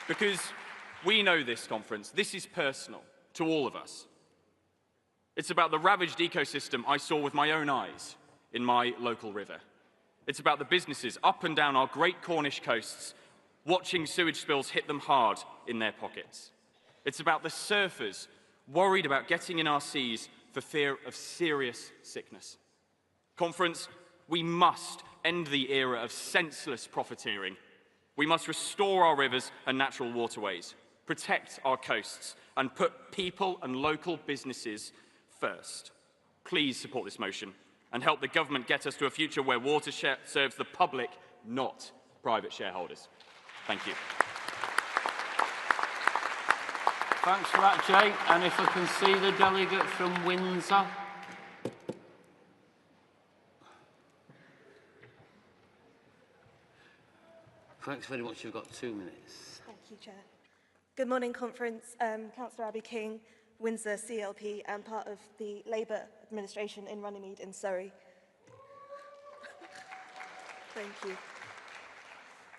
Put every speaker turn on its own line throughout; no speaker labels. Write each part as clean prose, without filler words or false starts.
Because we know this conference, this is personal to all of us. It's about the ravaged ecosystem I saw with my own eyes in my local river. It's about the businesses up and down our great Cornish coasts, watching sewage spills hit them hard in their pockets. It's about the surfers worried about getting in our seas for fear of serious sickness. Conference, we must end the era of senseless profiteering. We must restore our rivers and natural waterways, protect our coasts, and put people and local businesses first. Please support this motion and help the government get us to a future where water serves the public, not private shareholders. Thank you.
Thanks for that, Jay. And if I can see the delegate from Windsor. Thanks very much. You've got 2 minutes.
Thank you, Chair. Good morning, Conference. Councillor Abby King, Windsor CLP, and part of the Labour administration in Runnymede in Surrey. Thank you.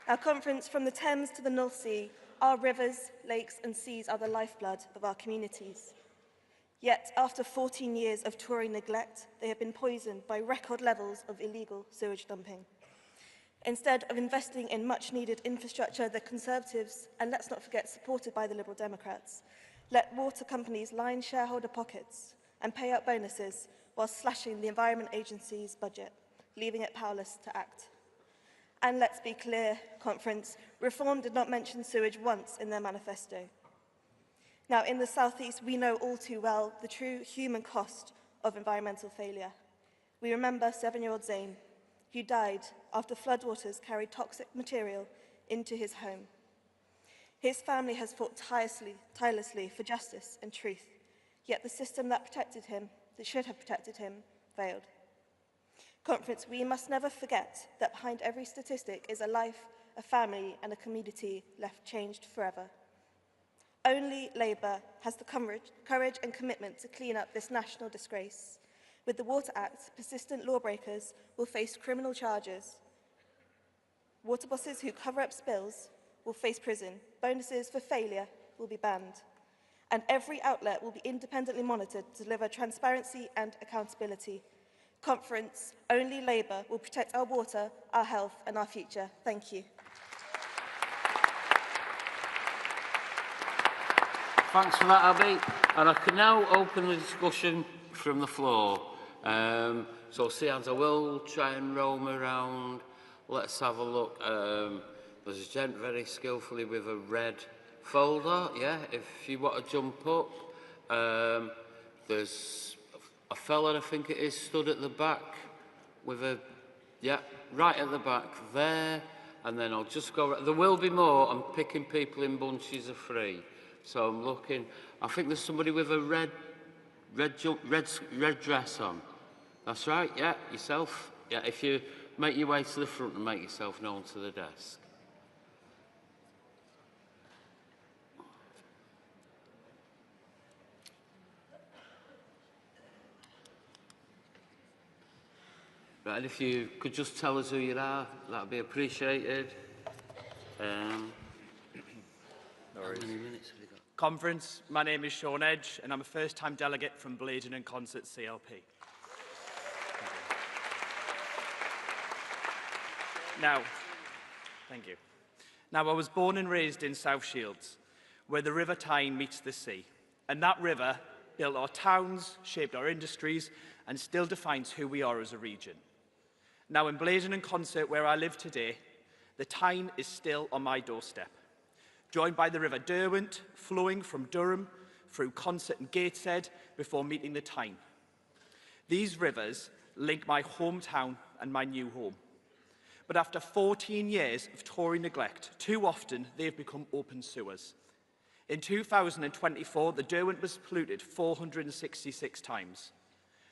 Our conference, from the Thames to the North Sea, our rivers, lakes and seas are the lifeblood of our communities. Yet, after 14 years of Tory neglect, they have been poisoned by record levels of illegal sewage dumping. Instead of investing in much-needed infrastructure, the Conservatives, and let's not forget, supported by the Liberal Democrats, let water companies line shareholder pockets and pay out bonuses while slashing the Environment Agency's budget, leaving it powerless to act. And let's be clear, Conference, Reform did not mention sewage once in their manifesto. Now, in the South East, we know all too well the true human cost of environmental failure. We remember 7-year-old Zain, who died after floodwaters carried toxic material into his home. His family has fought tirelessly for justice and truth, yet the system that protected him, that should have protected him, failed. Conference, we must never forget that behind every statistic is a life, a family and a community left changed forever. Only Labour has the courage and commitment to clean up this national disgrace. With the Water Act, persistent lawbreakers will face criminal charges. Water bosses who cover up spills will face prison. Bonuses for failure will be banned. And every outlet will be independently monitored to deliver transparency and accountability. Conference, only Labour will protect our water, our health and our future. Thank you.
Thanks for that, Abby. And I can now open the discussion from the floor. So, Seans, I will try and roam around. Let's have a look. There's a gent very skillfully with a red folder, yeah, if you want to jump up. There's a fella, I think it is, stood at the back with a, yeah, right at the back there. And then I'll just go, there will be more. I'm picking people in bunches of 3. So I'm looking, I think there's somebody with a red dress on. That's right, yeah, yourself. Yeah, if you make your way to the front and make yourself known to the desk. Right, and if you could just tell us who you are, that would be appreciated.
No worries. How many minutes have you got? Conference, my name is Sean Edge, and I'm a first-time delegate from Blaydon and Concert CLP. Now, thank you. Now, I was born and raised in South Shields, where the River Tyne meets the sea. And that river built our towns, shaped our industries, and still defines who we are as a region. Now, in Blaydon and Concert, where I live today, the Tyne is still on my doorstep, joined by the River Derwent, flowing from Durham through Concert and Gateshead before meeting the Tyne. These rivers link my hometown and my new home. But after 14 years of Tory neglect, too often they've become open sewers. In 2024, the Derwent was polluted 466 times.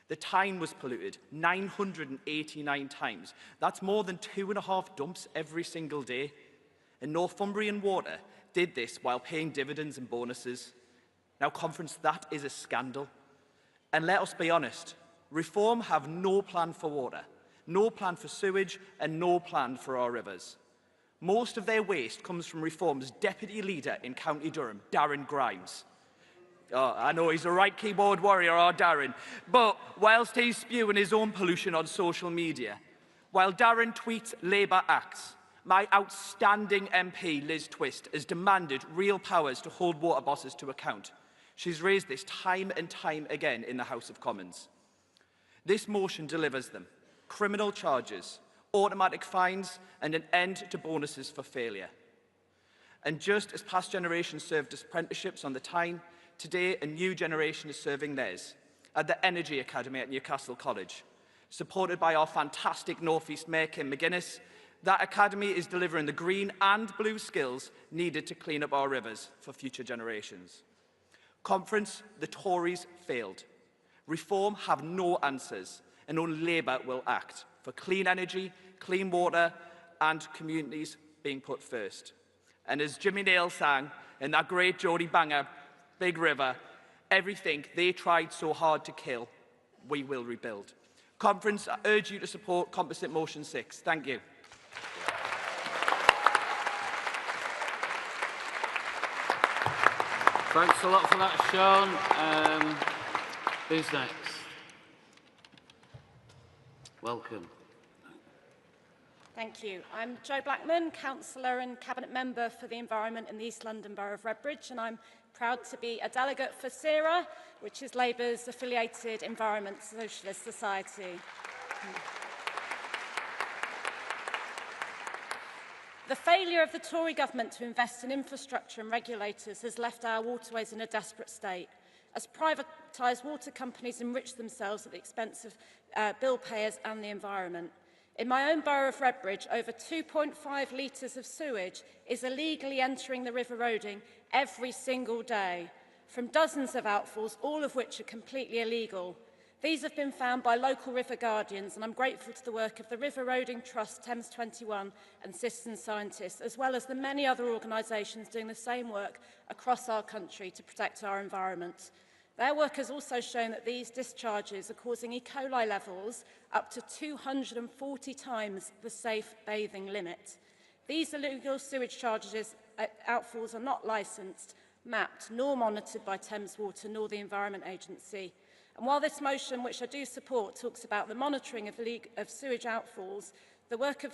The Tyne was polluted 989 times. That's more than 2.5 dumps every single day. And Northumbrian Water did this while paying dividends and bonuses. Now, Conference, that is a scandal. And let us be honest, Reform have no plan for water, no plan for sewage, and no plan for our rivers. Most of their waste comes from Reform's deputy leader in County Durham, Darren Grimes. Oh, I know he's a right keyboard warrior, our Darren. But whilst he's spewing his own pollution on social media, while Darren tweets Labour acts, my outstanding MP, Liz Twist, has demanded real powers to hold water bosses to account. She's raised this time and time again in the House of Commons. This motion delivers them: criminal charges, automatic fines, and an end to bonuses for failure. And just as past generations served as apprenticeships on the Tyne, today a new generation is serving theirs at the Energy Academy at Newcastle College. Supported by our fantastic North East Mayor, Kim McGuinness, that academy is delivering the green and blue skills needed to clean up our rivers for future generations. Conference, the Tories failed. Reform have no answers, and only Labour will act for clean energy, clean water, and communities being put first. And as Jimmy Nail sang in that great Geordie banger, Big River, everything they tried so hard to kill, we will rebuild. Conference, I urge you to support Composite Motion 6. Thank you.
Thanks a lot for that, Sean. Who's next? Welcome.
Thank you. I'm Jo Blackman, Councillor and Cabinet Member for the Environment in the East London Borough of Redbridge, and I'm proud to be a delegate for CERA, which is Labour's affiliated Environment Socialist Society. The failure of the Tory government to invest in infrastructure and regulators has left our waterways in a desperate state, as privatised water companies enrich themselves at the expense of bill payers and the environment. In my own borough of Redbridge, over 2.5 litres of sewage is illegally entering the River Roding every single day, from dozens of outfalls, all of which are completely illegal. These have been found by local river guardians, and I'm grateful to the work of the River Roding Trust, Thames 21 and citizen scientists, as well as the many other organisations doing the same work across our country to protect our environment. Their work has also shown that these discharges are causing E. coli levels up to 240 times the safe bathing limit. These illegal sewage charges outfalls are not licensed, mapped, nor monitored by Thames Water nor the Environment Agency. And while this motion, which I do support, talks about the monitoring of sewage outfalls, the work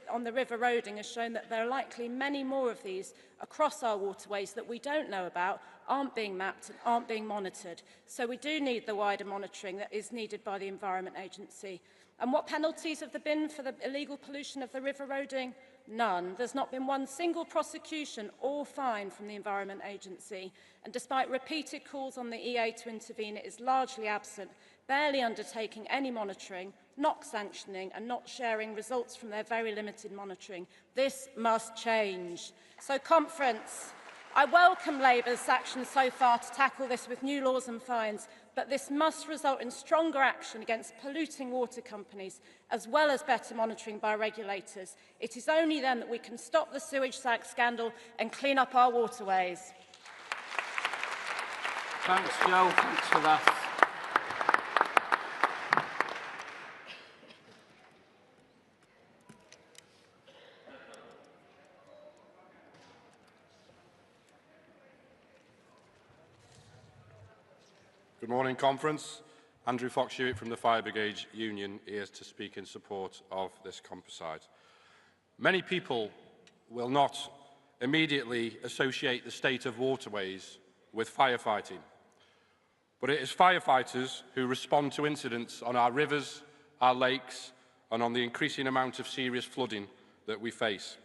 on the River Roding has shown that there are likely many more of these across our waterways that we don't know about, aren't being mapped and aren't being monitored. So we do need the wider monitoring that is needed by the Environment Agency. And what penalties have there been for the illegal pollution of the River Roding? None. There's not been one single prosecution or fine from the Environment Agency. And despite repeated calls on the EA to intervene, it is largely absent, barely undertaking any monitoring, not sanctioning and not sharing results from their very limited monitoring. This must change. So, Conference, I welcome Labour's action so far to tackle this with new laws and fines, but this must result in stronger action against polluting water companies, as well as better monitoring by regulators. It is only then that we can stop the sewage scandal and clean up our waterways.
Thanks, Jo. Thanks for that.
Good morning, Conference. Andrew Fox-Hewitt from the Fire Brigade Union here to speak in support of this composite. Many people will not immediately associate the state of waterways with firefighting, but it is firefighters who respond to incidents on our rivers, our lakes, and on the increasing amount of serious flooding that we face.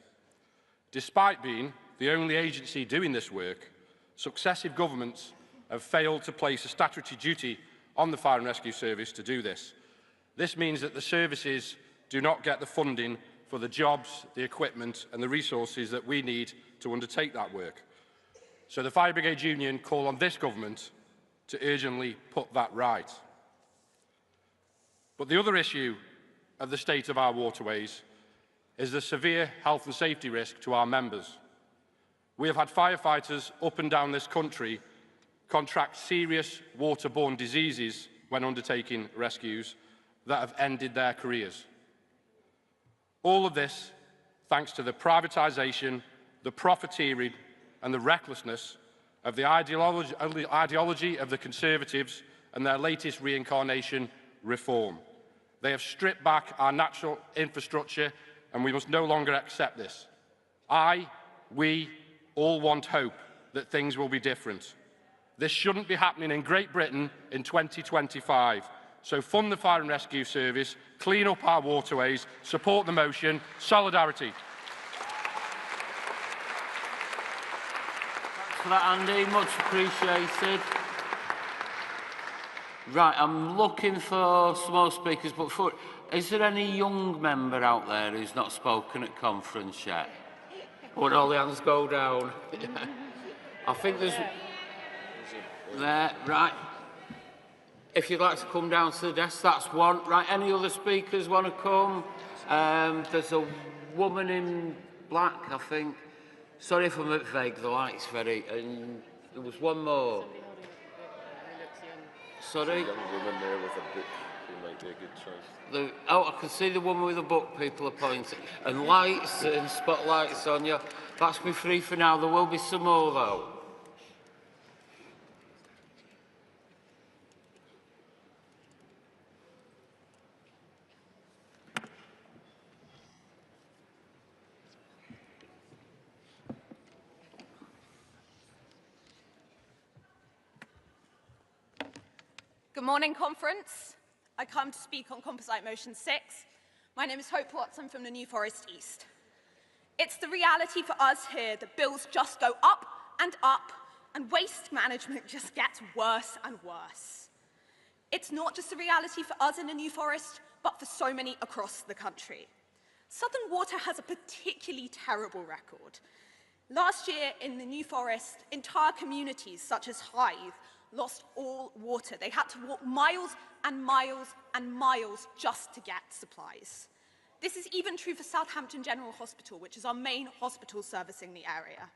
Despite being the only agency doing this work, successive governments have failed to place a statutory duty on the Fire and Rescue Service to do this. This means that the services do not get the funding for the jobs, the equipment and the resources that we need to undertake that work. So the Fire Brigade Union call on this government to urgently put that right. But the other issue of the state of our waterways is the severe health and safety risk to our members. We have had firefighters up and down this country contract serious waterborne diseases when undertaking rescues that have ended their careers. All of this thanks to the privatisation, the profiteering and the recklessness of the ideology of the Conservatives and their latest reincarnation, reform. They have stripped back our natural infrastructure and we must no longer accept this. We all want hope that things will be different. This shouldn't be happening in Great Britain in 2025. So fund the Fire and Rescue Service, clean up our waterways, support the motion, solidarity.
Thanks for that, Andy. Much appreciated. Right, I'm looking for some more speakers, but is there any young member out there who's not spoken at conference yet? Would all the hands go down? I think there's... There, right. If you'd like to come down to the desk, that's one. Right, any other speakers want to come? There's a woman in black, I think. Sorry if I'm a bit vague, the light's very... And there was one more. Sorry?
There's a young woman there with a book who might be a good choice.
I can see the woman with the book people are pointing. And lights and spotlights on you. That's me free for now. There will be some more, though.
Good morning, conference. I come to speak on Composite Motion 6. My name is Hope Watts. I'm from the New Forest East. It's the reality for us here that bills just go up, and waste management just gets worse and worse. It's not just the reality for us in the New Forest, but for so many across the country. Southern Water has a particularly terrible record. Last year in the New Forest, entire communities such as Hythe lost all water. They had to walk miles and miles and miles just to get supplies. This is even true for Southampton General Hospital, which is our main hospital servicing the area.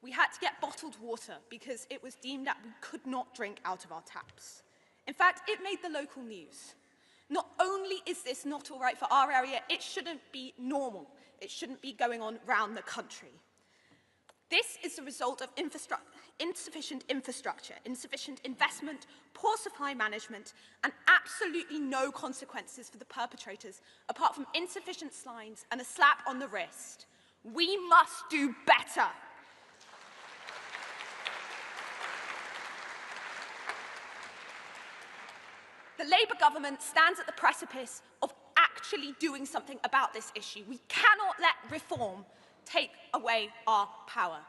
We had to get bottled water because it was deemed that we could not drink out of our taps. In fact, it made the local news. Not only is this not all right for our area, it shouldn't be normal. It shouldn't be going on around the country. This is the result of insufficient infrastructure, insufficient investment, poor supply management, and absolutely no consequences for the perpetrators, apart from insufficient signs and a slap on the wrist. We must do better. The Labour government stands at the precipice of actually doing something about this issue. We cannot let reform take away our power.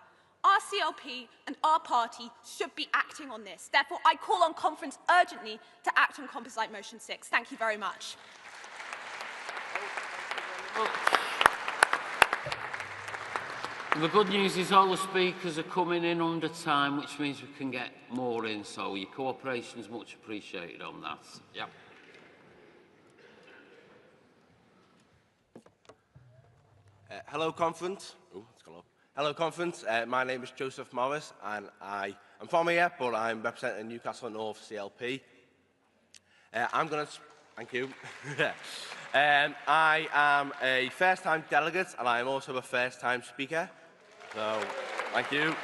Our CLP and our party should be acting on this. Therefore, I call on conference urgently to act on Composite Motion 6. Thank you very much.
The good news is all the speakers are coming in under time, which means we can get more in, so your cooperation is much appreciated on that. Yep.
Hello, conference. Ooh, it's gone up. Hello, conference. My name is Joseph Morris, and I am from here, but I'm representing Newcastle North CLP. I'm going to... Thank you. I am a first-time delegate, and I am also a first-time speaker. So, thank you.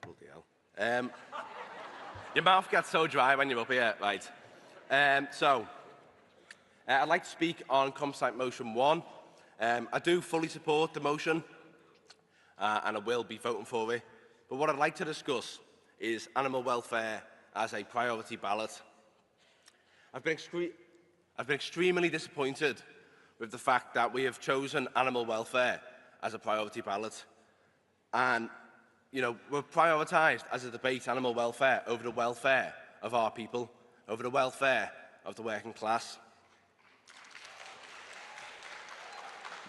Bloody hell. Your mouth gets so dry when you're up here. Right. I'd like to speak on Composite Motion 1. I do fully support the motion, and I will be voting for it. But what I'd like to discuss is animal welfare as a priority ballot. I've been extremely disappointed with the fact that we have chosen animal welfare as a priority ballot. And, you know, we've prioritised as a debate animal welfare over the welfare of our people, over the welfare of the working class.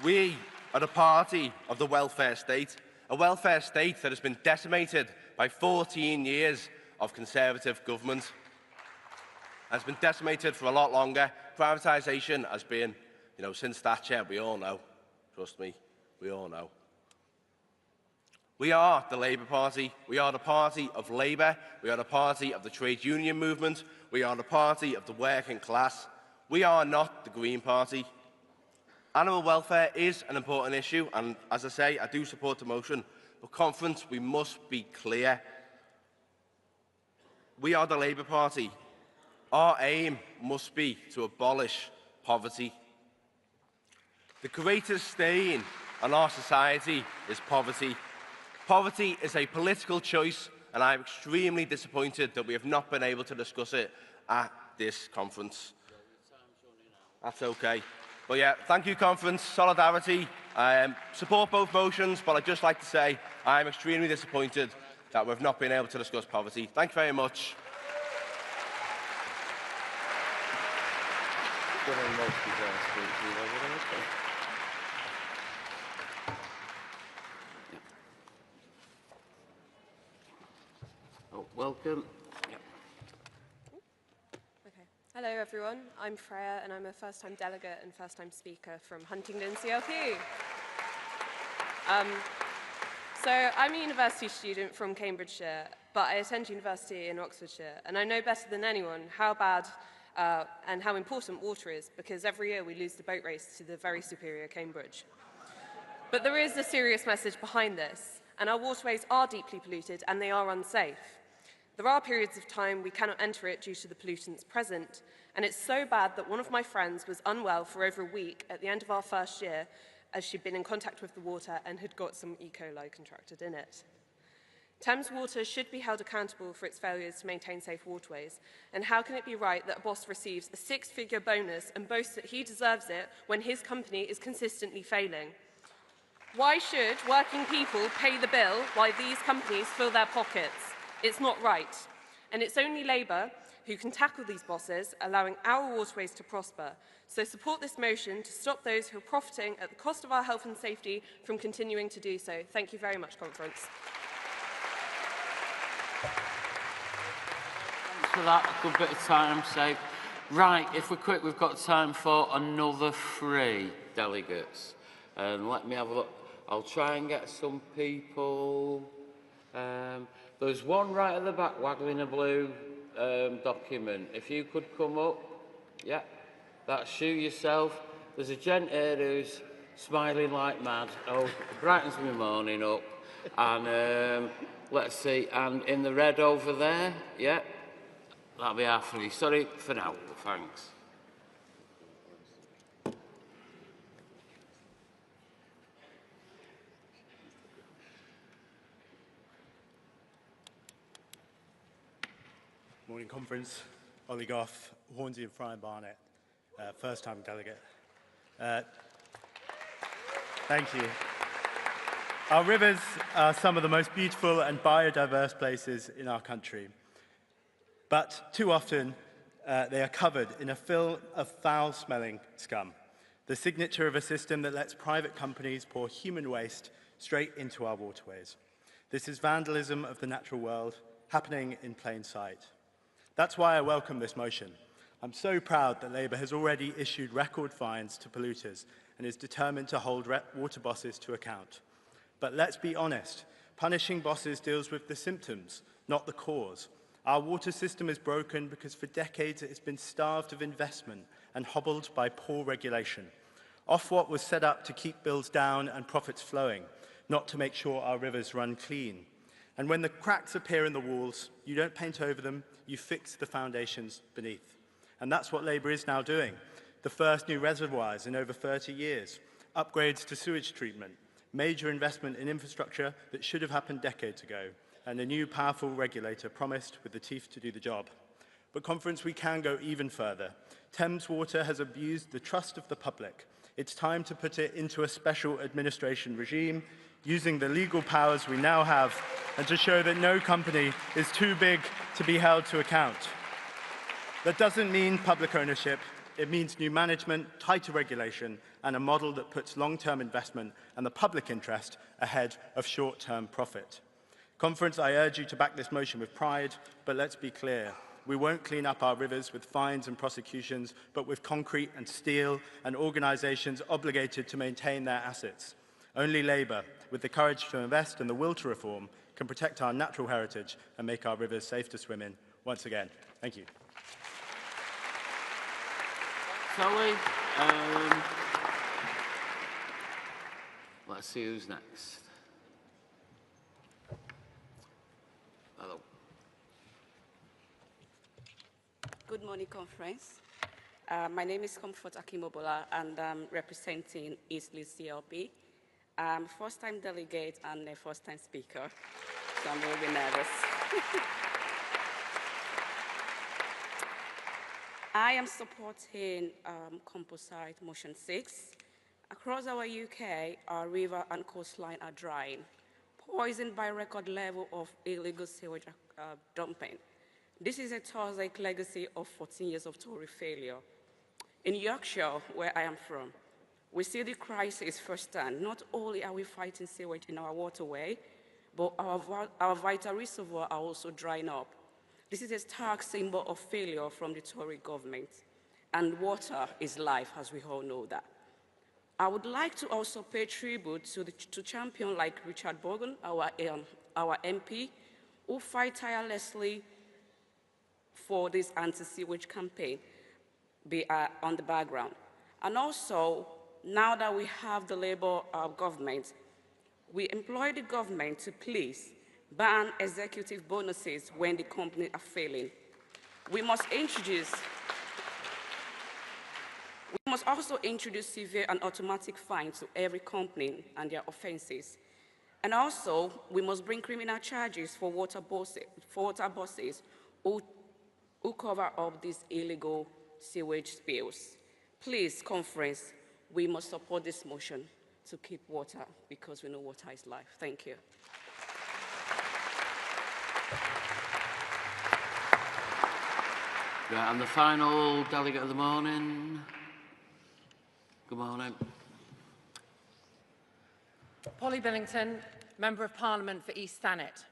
We are the party of the welfare state, a welfare state that has been decimated by 14 years of Conservative government. Has been decimated for a lot longer. Privatisation has been, you know, since Thatcher, we all know. Trust me, we all know. We are the Labour Party. We are the party of Labour. We are the party of the trade union movement. We are the party of the working class. We are not the Green Party. Animal welfare is an important issue, and as I say, I do support the motion. But conference, we must be clear. We are the Labour Party. Our aim must be to abolish poverty. The greatest stain on our society is poverty. Poverty is a political choice, and I am extremely disappointed that we have not been able to discuss it at this conference. That's okay. But yeah, thank you, conference. Solidarity. Support both motions, but I'd just like to say I am extremely disappointed that we've not been able to discuss poverty. Thank you very much.
Oh, welcome.
Hello everyone, I'm Freya and I'm a first-time delegate and first-time speaker from Huntingdon CLP. So I'm a university student from Cambridgeshire, but I attend university in Oxfordshire, and I know better than anyone how bad and how important water is, because every year we lose the boat race to the very superior Cambridge. But there is a serious message behind this, and our waterways are deeply polluted and they are unsafe. There are periods of time we cannot enter it due to the pollutants present, and it's so bad that one of my friends was unwell for over a week at the end of our first year as she'd been in contact with the water and had got some E. coli contracted in it. Thames Water should be held accountable for its failures to maintain safe waterways, and how can it be right that a boss receives a six-figure bonus and boasts that he deserves it when his company is consistently failing? Why should working people pay the bill while these companies fill their pockets? It's not right, and it's only Labour who can tackle these bosses, allowing our waterways to prosper. So support this motion to stop those who are profiting at the cost of our health and safety from continuing to do so. Thank you very much, conference.
Thanks for that, a good bit of time saved. Right, if we're quick, we've got time for another 3 delegates. And let me have a look. I'll try and get some people. There's one right at the back waggling a blue document. If you could come up. Yeah, that's you yourself. There's a gent here who's smiling like mad. Oh, brightens my morning up. And let's see, and in the red over there, yeah, that'll be our 3. Sorry for now, thanks.
Morning conference, Ollie Goff, Hornsey and Fry and Barnett, first-time delegate. Thank you. Our rivers are some of the most beautiful and biodiverse places in our country, but too often they are covered in a film of foul-smelling scum, the signature of a system that lets private companies pour human waste straight into our waterways. This is vandalism of the natural world happening in plain sight. That's why I welcome this motion. I'm so proud that Labour has already issued record fines to polluters and is determined to hold water bosses to account. But let's be honest, punishing bosses deals with the symptoms, not the cause. Our water system is broken because for decades it has been starved of investment and hobbled by poor regulation. Ofwat was set up to keep bills down and profits flowing, not to make sure our rivers run clean. And when the cracks appear in the walls, you don't paint over them, you fix the foundations beneath. And that's what Labour is now doing. The first new reservoirs in over 30 years, upgrades to sewage treatment, major investment in infrastructure that should have happened decades ago, and a new powerful regulator promised with the teeth to do the job. But conference, we can go even further. Thames Water has abused the trust of the public. It's time to put it into a special administration regime, using the legal powers we now have, and to show that no company is too big to be held to account. That doesn't mean public ownership. It means new management, tighter regulation, and a model that puts long-term investment and the public interest ahead of short-term profit. Conference, I urge you to back this motion with pride, but let's be clear. We won't clean up our rivers with fines and prosecutions, but with concrete and steel and organisations obligated to maintain their assets. Only Labour, with the courage to invest and the will to reform, can protect our natural heritage and make our rivers safe to swim in once again. Thank you.
Tully. Let's see who's next. Hello.
Good morning, conference. My name is Comfort Akimobola, and I'm representing East Leeds CLP. I'm a first-time delegate and a first-time speaker, so I'm really nervous. I am supporting Composite Motion 6. Across our UK, our river and coastline are drying, poisoned by record level of illegal sewage dumping. This is a toxic legacy of 14 years of Tory failure. In Yorkshire, where I am from, we see the crisis firsthand. Not only are we fighting sewage in our waterway, but our vital reservoirs are also drying up. This is a stark symbol of failure from the Tory government. And water is life, as we all know that. I would like to also pay tribute to champions like Richard Bogan, our MP, who fight tirelessly for this anti-sewage campaign on the background. And also, now that we have the Labour government, we employ the government to please ban executive bonuses when the companies are failing. We must also introduce severe and automatic fines to every company and their offenses. And also, we must bring criminal charges for water bosses who cover up these illegal sewage spills. Please, conference, we must support this motion to keep water, because we know water is life. Thank you.
Right, and the final delegate of the morning. Good morning.
Polly Billington, Member of Parliament for East Thanet.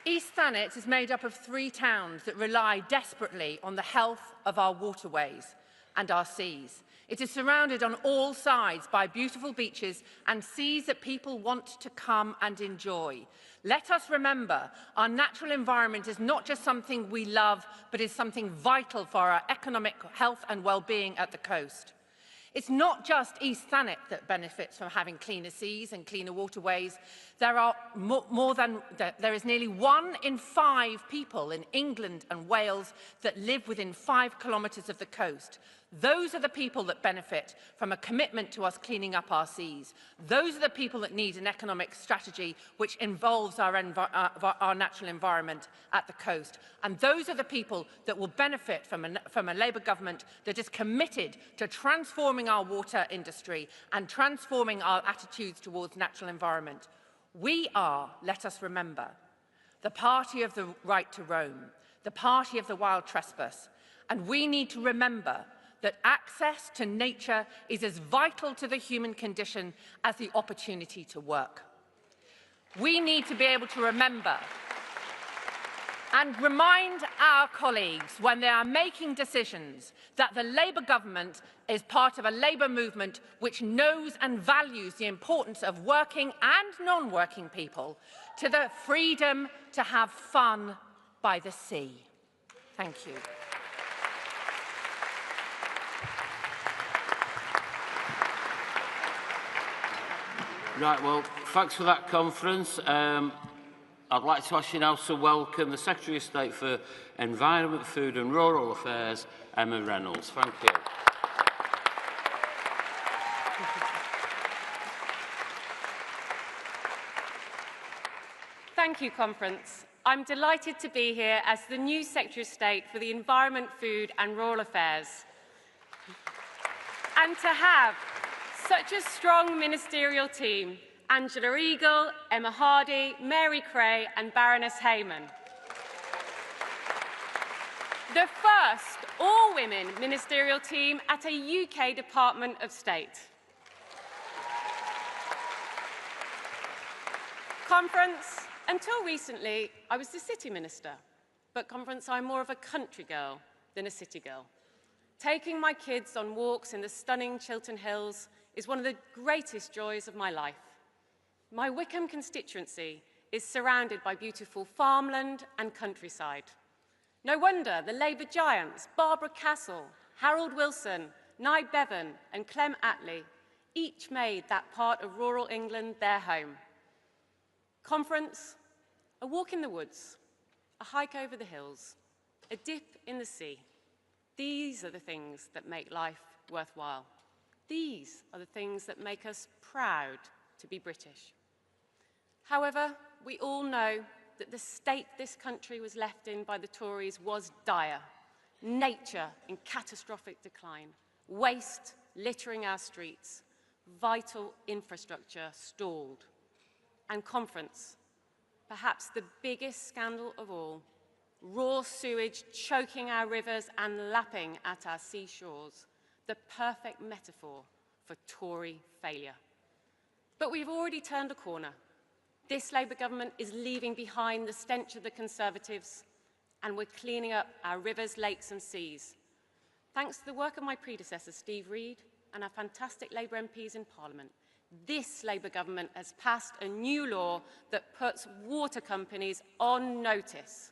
East Thanet is made up of 3 towns that rely desperately on the health of our waterways and our seas. It is surrounded on all sides by beautiful beaches and seas that people want to come and enjoy. Let us remember, our natural environment is not just something we love, but is something vital for our economic health and well-being at the coast. It's not just East Thanet that benefits from having cleaner seas and cleaner waterways. There is nearly 1 in 5 people in England and Wales that live within 5 kilometres of the coast. Those are the people that benefit from a commitment to us cleaning up our seas. Those are the people that need an economic strategy which involves our natural environment at the coast. And those are the people that will benefit from a Labour government that is committed to transforming our water industry and transforming our attitudes towards natural environment. We are, let us remember, the party of the right to roam, the party of the wild trespass. And we need to remember that access to nature is as vital to the human condition as the opportunity to work. We need to be able to remember and remind our colleagues when they are making decisions that the Labour government is part of a Labour movement which knows and values the importance of working and non-working people to the freedom to have fun by the sea. Thank you.
Right, well, thanks for that conference. I'd like to ask you now to welcome the Secretary of State for Environment, Food and Rural Affairs, Emma Reynolds. Thank you.
Thank you, Conference. I'm delighted to be here as the new Secretary of State for the Environment, Food and Rural Affairs, and to have such a strong ministerial team: Angela Eagle, Emma Hardy, Mary Cray and Baroness Hayman. The first all-women ministerial team at a UK Department of State. Conference, until recently, I was the City Minister, but Conference, I'm more of a country girl than a city girl. Taking my kids on walks in the stunning Chiltern Hills is one of the greatest joys of my life. My Wickham constituency is surrounded by beautiful farmland and countryside. No wonder the Labour giants, Barbara Castle, Harold Wilson, Nye Bevan and Clem Attlee, each made that part of rural England their home. Conference, a walk in the woods, a hike over the hills, a dip in the sea. These are the things that make life worthwhile. These are the things that make us proud to be British. However, we all know that the state this country was left in by the Tories was dire. Nature in catastrophic decline, waste littering our streets, vital infrastructure stalled. And Conference, perhaps the biggest scandal of all, raw sewage choking our rivers and lapping at our seashores, the perfect metaphor for Tory failure. But we've already turned a corner. This Labour government is leaving behind the stench of the Conservatives, and we're cleaning up our rivers, lakes and seas. Thanks to the work of my predecessor, Steve Reed, and our fantastic Labour MPs in Parliament, this Labour government has passed a new law that puts water companies on notice.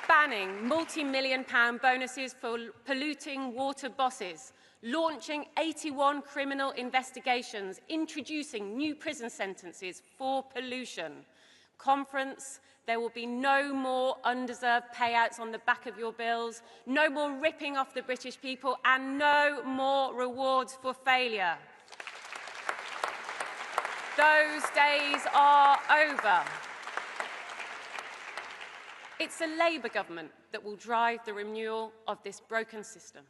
Banning multi-million-pound bonuses for polluting water bosses, launching 81 criminal investigations, introducing new prison sentences for pollution. Conference, there will be no more undeserved payouts on the back of your bills, no more ripping off the British people, and no more rewards for failure. Those days are over. It's a Labour government that will drive the renewal of this broken system.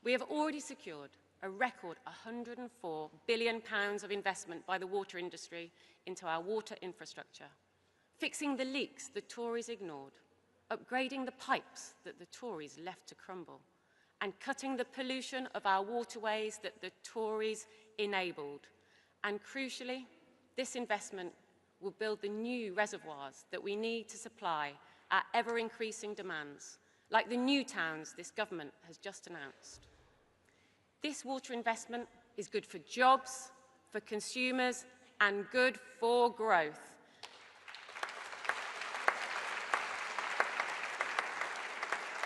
We have already secured a record £104 billion of investment by the water industry into our water infrastructure, fixing the leaks the Tories ignored, upgrading the pipes that the Tories left to crumble, and cutting the pollution of our waterways that the Tories enabled. And crucially, this investment will build the new reservoirs that we need to supply our ever-increasing demands, like the new towns this government has just announced. This water investment is good for jobs, for consumers, and good for growth.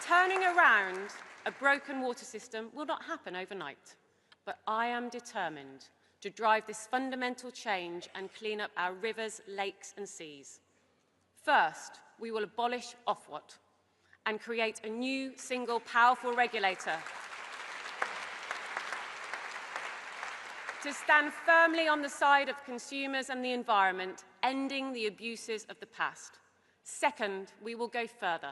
Turning around a broken water system will not happen overnight, but I am determined to drive this fundamental change and clean up our rivers, lakes, and seas. First, we will abolish Ofwat and create a new, single, powerful regulator to stand firmly on the side of consumers and the environment, ending the abuses of the past. Second, we will go further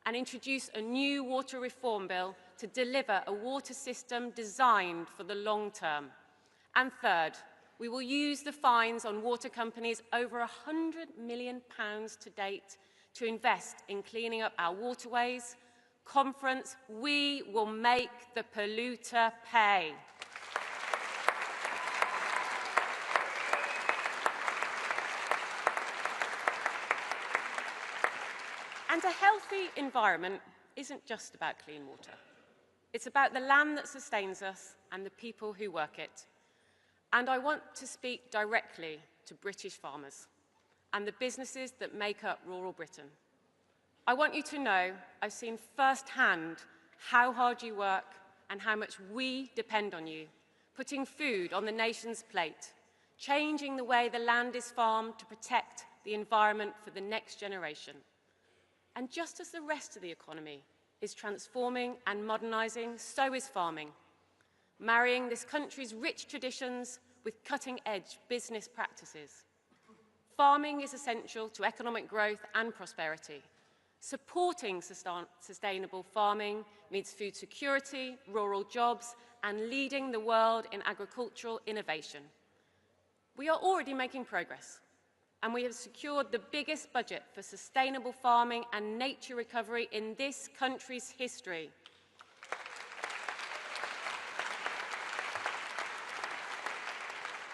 and introduce a new water reform bill to deliver a water system designed for the long term. And third, we will use the fines on water companies, over £100 million to date, to invest in cleaning up our waterways. Conference, we will make the polluter pay. And a healthy environment isn't just about clean water. It's about the land that sustains us and the people who work it. And I want to speak directly to British farmers and the businesses that make up rural Britain. I want you to know I've seen firsthand how hard you work and how much we depend on you, putting food on the nation's plate, changing the way the land is farmed to protect the environment for the next generation. And just as the rest of the economy is transforming and modernising, so is farming, marrying this country's rich traditions with cutting-edge business practices. Farming is essential to economic growth and prosperity. Supporting sustainable farming means food security, rural jobs, and leading the world in agricultural innovation. We are already making progress, and we have secured the biggest budget for sustainable farming and nature recovery in this country's history.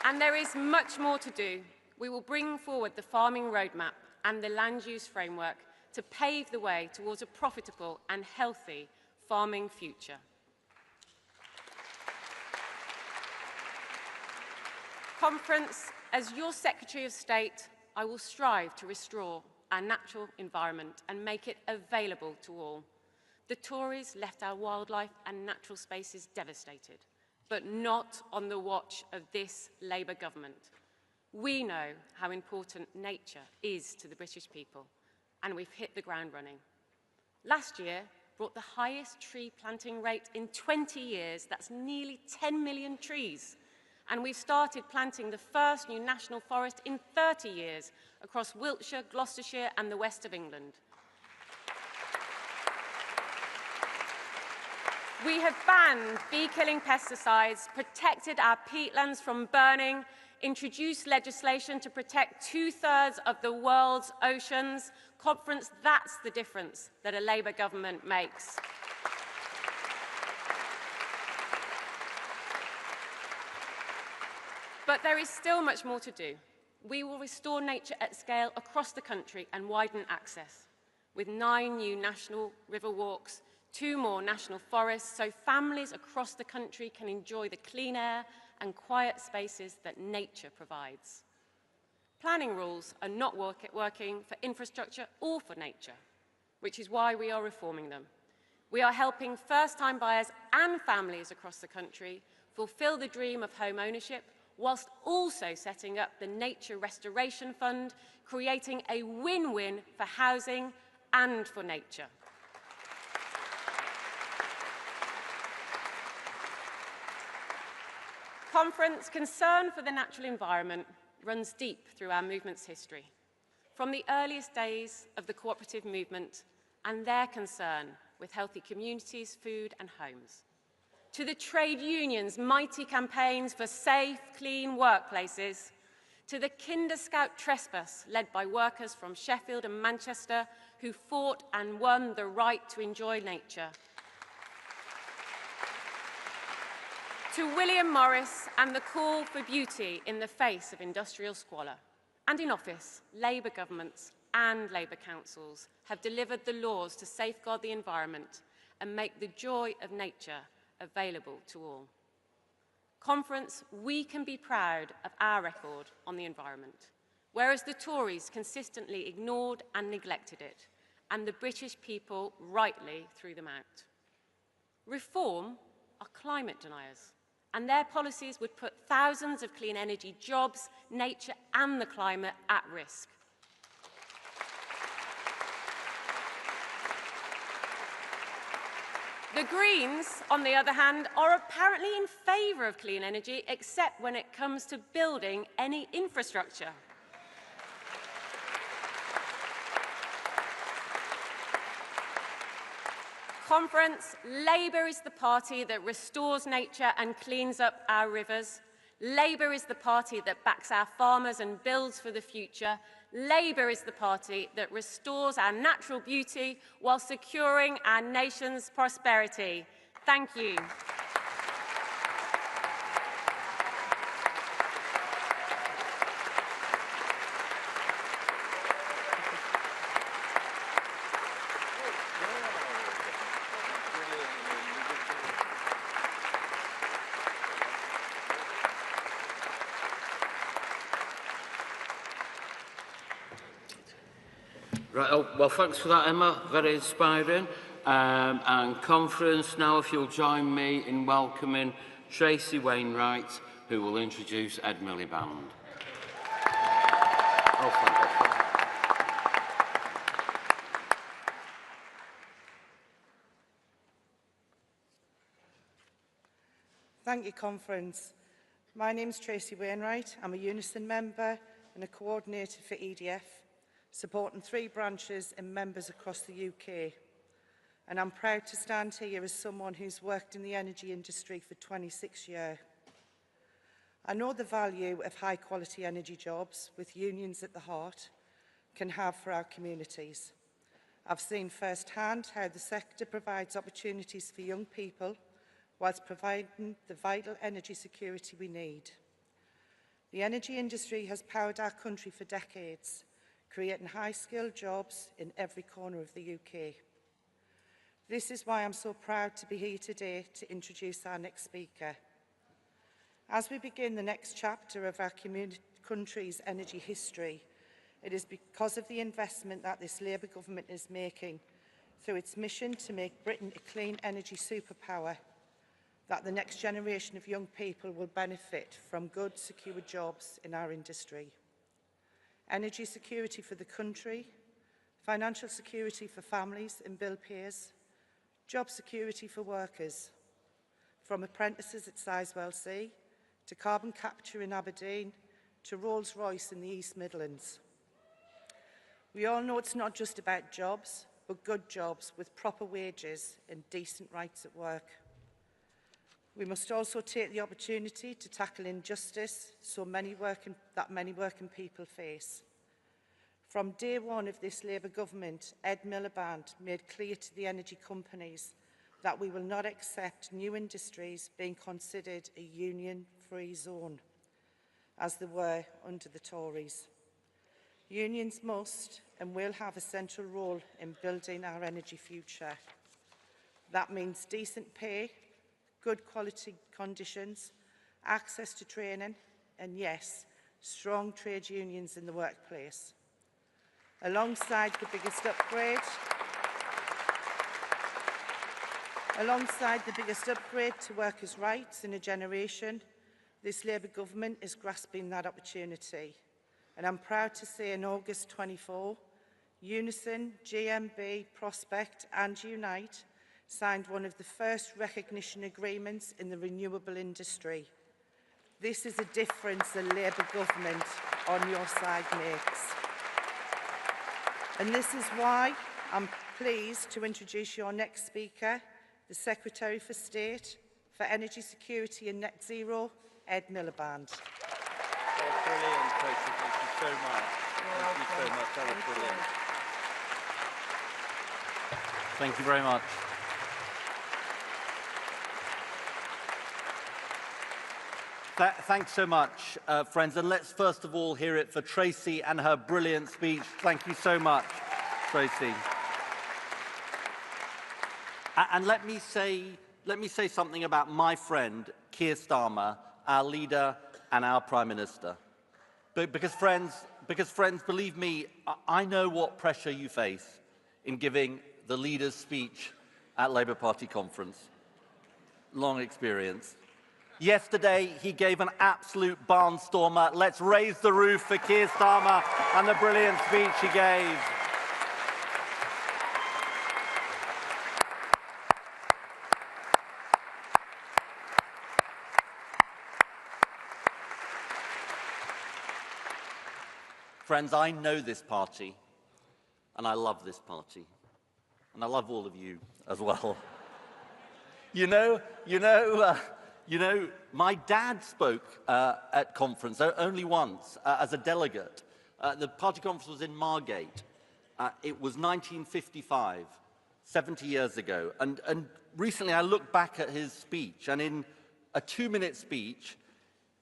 And there is much more to do. We will bring forward the farming roadmap and the land use framework to pave the way towards a profitable and healthy farming future. Conference, As your Secretary of State, I will strive to restore our natural environment and make it available to all. The Tories left our wildlife and natural spaces devastated, but not on the watch of this Labour government. We know how important nature is to the British people, and we've hit the ground running. Last year brought the highest tree planting rate in 20 years. That's nearly 10 million trees. And we've started planting the first new national forest in 30 years across Wiltshire, Gloucestershire and the west of England. We have banned bee-killing pesticides, protected our peatlands from burning, introduced legislation to protect 2/3 of the world's oceans. Conference, that's the difference that a Labour government makes. But there is still much more to do. We will restore nature at scale across the country and widen access, with 9 new national river walks, 2 more national forests, so families across the country can enjoy the clean air and quiet spaces that nature provides. Planning rules are not working for infrastructure or for nature, which is why we are reforming them. We are helping first-time buyers and families across the country fulfil the dream of home ownership, whilst also setting up the Nature Restoration Fund, creating a win-win for housing and for nature. Conference, concern for the natural environment runs deep through our movement's history, from the earliest days of the cooperative movement and their concern with healthy communities, food and homes, to the trade unions' mighty campaigns for safe, clean workplaces, to the Kinder Scout trespass led by workers from Sheffield and Manchester who fought and won the right to enjoy nature, to William Morris and the call for beauty in the face of industrial squalor. And in office, Labour governments and Labour councils have delivered the laws to safeguard the environment and make the joy of nature available to all. Conference, we can be proud of our record on the environment, whereas the Tories consistently ignored and neglected it, and the British people rightly threw them out. Reform are climate deniers, and their policies would put thousands of clean energy jobs, nature and the climate at risk. The Greens, on the other hand, are apparently in favour of clean energy, except when it comes to building any infrastructure. Conference, Labour is the party that restores nature and cleans up our rivers. Labour is the party that backs our farmers and builds for the future. Labour is the party that restores our natural beauty while securing our nation's prosperity. Thank you.
Right, well, thanks for that, Emma. Very inspiring. And Conference, now if you'll join me in welcoming Tracy Wainwright, who will introduce Ed Miliband. Oh, fantastic.
Thank you, Conference. My name is Tracy Wainwright. I'm a Unison member and a coordinator for EDF, supporting 3 branches and members across the UK. And I'm proud to stand here as someone who's worked in the energy industry for 26 years. I know the value of high-quality energy jobs, with unions at the heart, can have for our communities. I've seen firsthand how the sector provides opportunities for young people whilst providing the vital energy security we need. The energy industry has powered our country for decades, creating high-skilled jobs in every corner of the UK. This is why I'm so proud to be here today to introduce our next speaker. As we begin the next chapter of our country's energy history, it is because of the investment that this Labour government is making through its mission to make Britain a clean energy superpower that the next generation of young people will benefit from good, secure jobs in our industry. Energy security for the country, financial security for families and bill payers, job security for workers, from apprentices at Sizewell C to carbon capture in Aberdeen to Rolls-Royce in the East Midlands. We all know it's not just about jobs, but good jobs with proper wages and decent rights at work. We must also take the opportunity to tackle injustice that many working people face. From day one of this Labour government, Ed Miliband made clear to the energy companies that we will not accept new industries being considered a union-free zone, as they were under the Tories. Unions must and will have a central role in building our energy future. That means decent pay, good quality conditions, access to training, and yes, strong trade unions in the workplace. Alongside the biggest upgrade to workers' rights in a generation, this Labour government is grasping that opportunity. And I'm proud to say in August 24, Unison, GMB, Prospect and Unite signed one of the first recognition agreements in the renewable industry. This is a difference a Labour government on your side makes. And this is why I'm pleased to introduce your next speaker, the Secretary for State for Energy Security and Net Zero, Ed Miliband.
Brilliant, Tracy. Thank you so much. Thank you so much. That was brilliant. Thank you very much. Thanks so much, friends. And let's first of all hear it for Tracy and her brilliant speech. Thank you so much, Tracy. And let me say something about my friend, Keir Starmer, our leader and our Prime Minister. Because friends, believe me, I know what pressure you face in giving the leader's speech at Labour Party conference. Long experience. Yesterday, he gave an absolute barnstormer. Let's raise the roof for Keir Starmer and the brilliant speech he gave. Friends, I know this party, and I love this party, and I love all of you as well. You know, my dad spoke at conference only once as a delegate. The party conference was in Margate. It was 1955, 70 years ago. And recently I looked back at his speech, and in a 2-minute speech,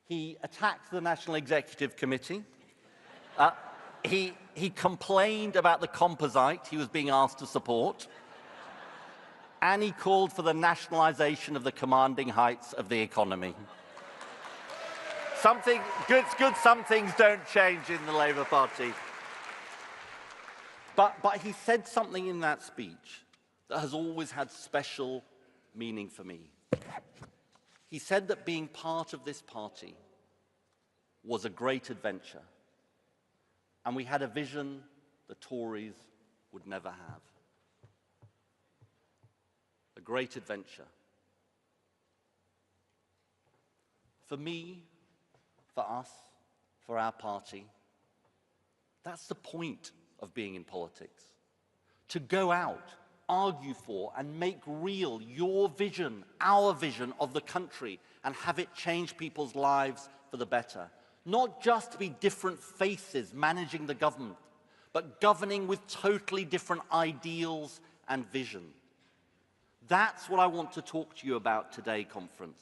he attacked the National Executive Committee. He complained about the composite he was being asked to support. And he called for the nationalisation of the commanding heights of the economy. Some things don't change in the Labour Party. But he said something in that speech that has always had special meaning for me. He said that being part of this party was a great adventure, and we had a vision the Tories would never have. A great adventure. For me, for us, for our party, that's the point of being in politics. To go out, argue for, and make real your vision, our vision of the country, and have it change people's lives for the better. Not just to be different faces managing the government, but governing with totally different ideals and vision. That's what I want to talk to you about today, conference.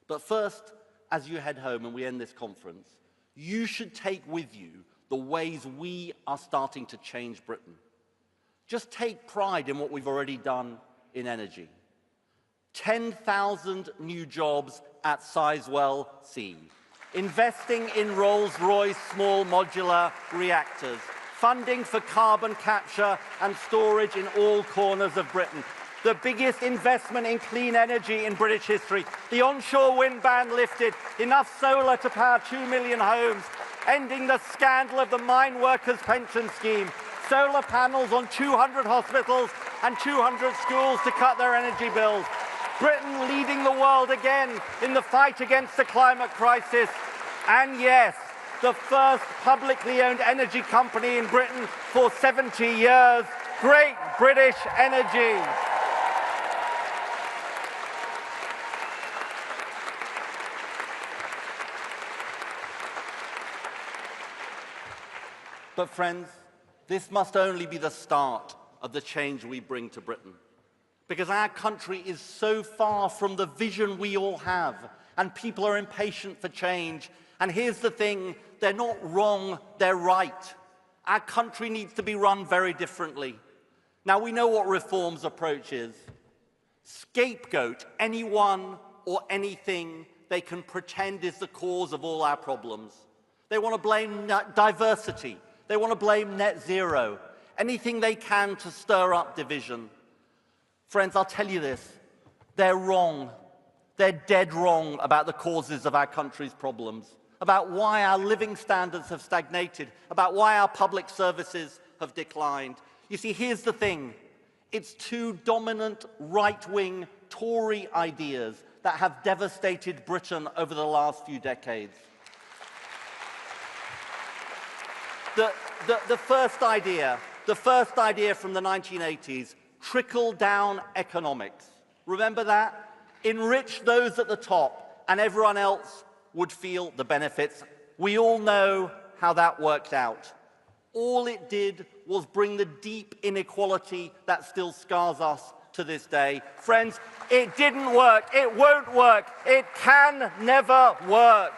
But first, as you head home and we end this conference, you should take with you the ways we are starting to change Britain. Just take pride in what we've already done in energy. 10,000 new jobs at Sizewell C. investing in Rolls-Royce small modular reactors, funding for carbon capture and storage in all corners of Britain, the biggest investment in clean energy in British history, the onshore wind ban lifted, enough solar to power 2 million homes, ending the scandal of the mine workers' pension scheme, solar panels on 200 hospitals and 200 schools to cut their energy bills, Britain leading the world again in the fight against the climate crisis, and yes, the first publicly owned energy company in Britain for 70 years, Great British Energy. But friends, this must only be the start of the change we bring to Britain. Because our country is so far from the vision we all have, and people are impatient for change. And here's the thing, they're not wrong, they're right. Our country needs to be run very differently. Now, we know what reform's approach is. Scapegoat anyone or anything they can pretend is the cause of all our problems. They want to blame diversity. They want to blame net zero. Anything they can to stir up division. Friends, I'll tell you this, they're wrong. They're dead wrong about the causes of our country's problems, about why our living standards have stagnated, about why our public services have declined. You see, here's the thing. It's two dominant right-wing Tory ideas that have devastated Britain over the last few decades. The first idea from the 1980s, trickle-down economics. Remember that? Enrich those at the top, and everyone else would feel the benefits. We all know how that worked out. All it did was bring the deep inequality that still scars us to this day. Friends, it didn't work. It won't work. It can never work.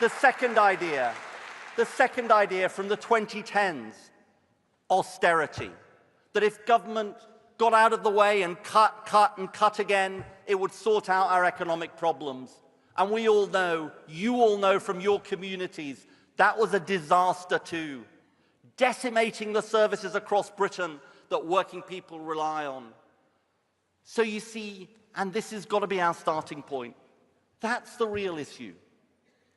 The second idea from the 2010s, austerity. That if government got out of the way and cut again, it would sort out our economic problems. And we all know, you all know from your communities, that was a disaster too. Decimating the services across Britain that working people rely on. So you see, and this has got to be our starting point, that's the real issue.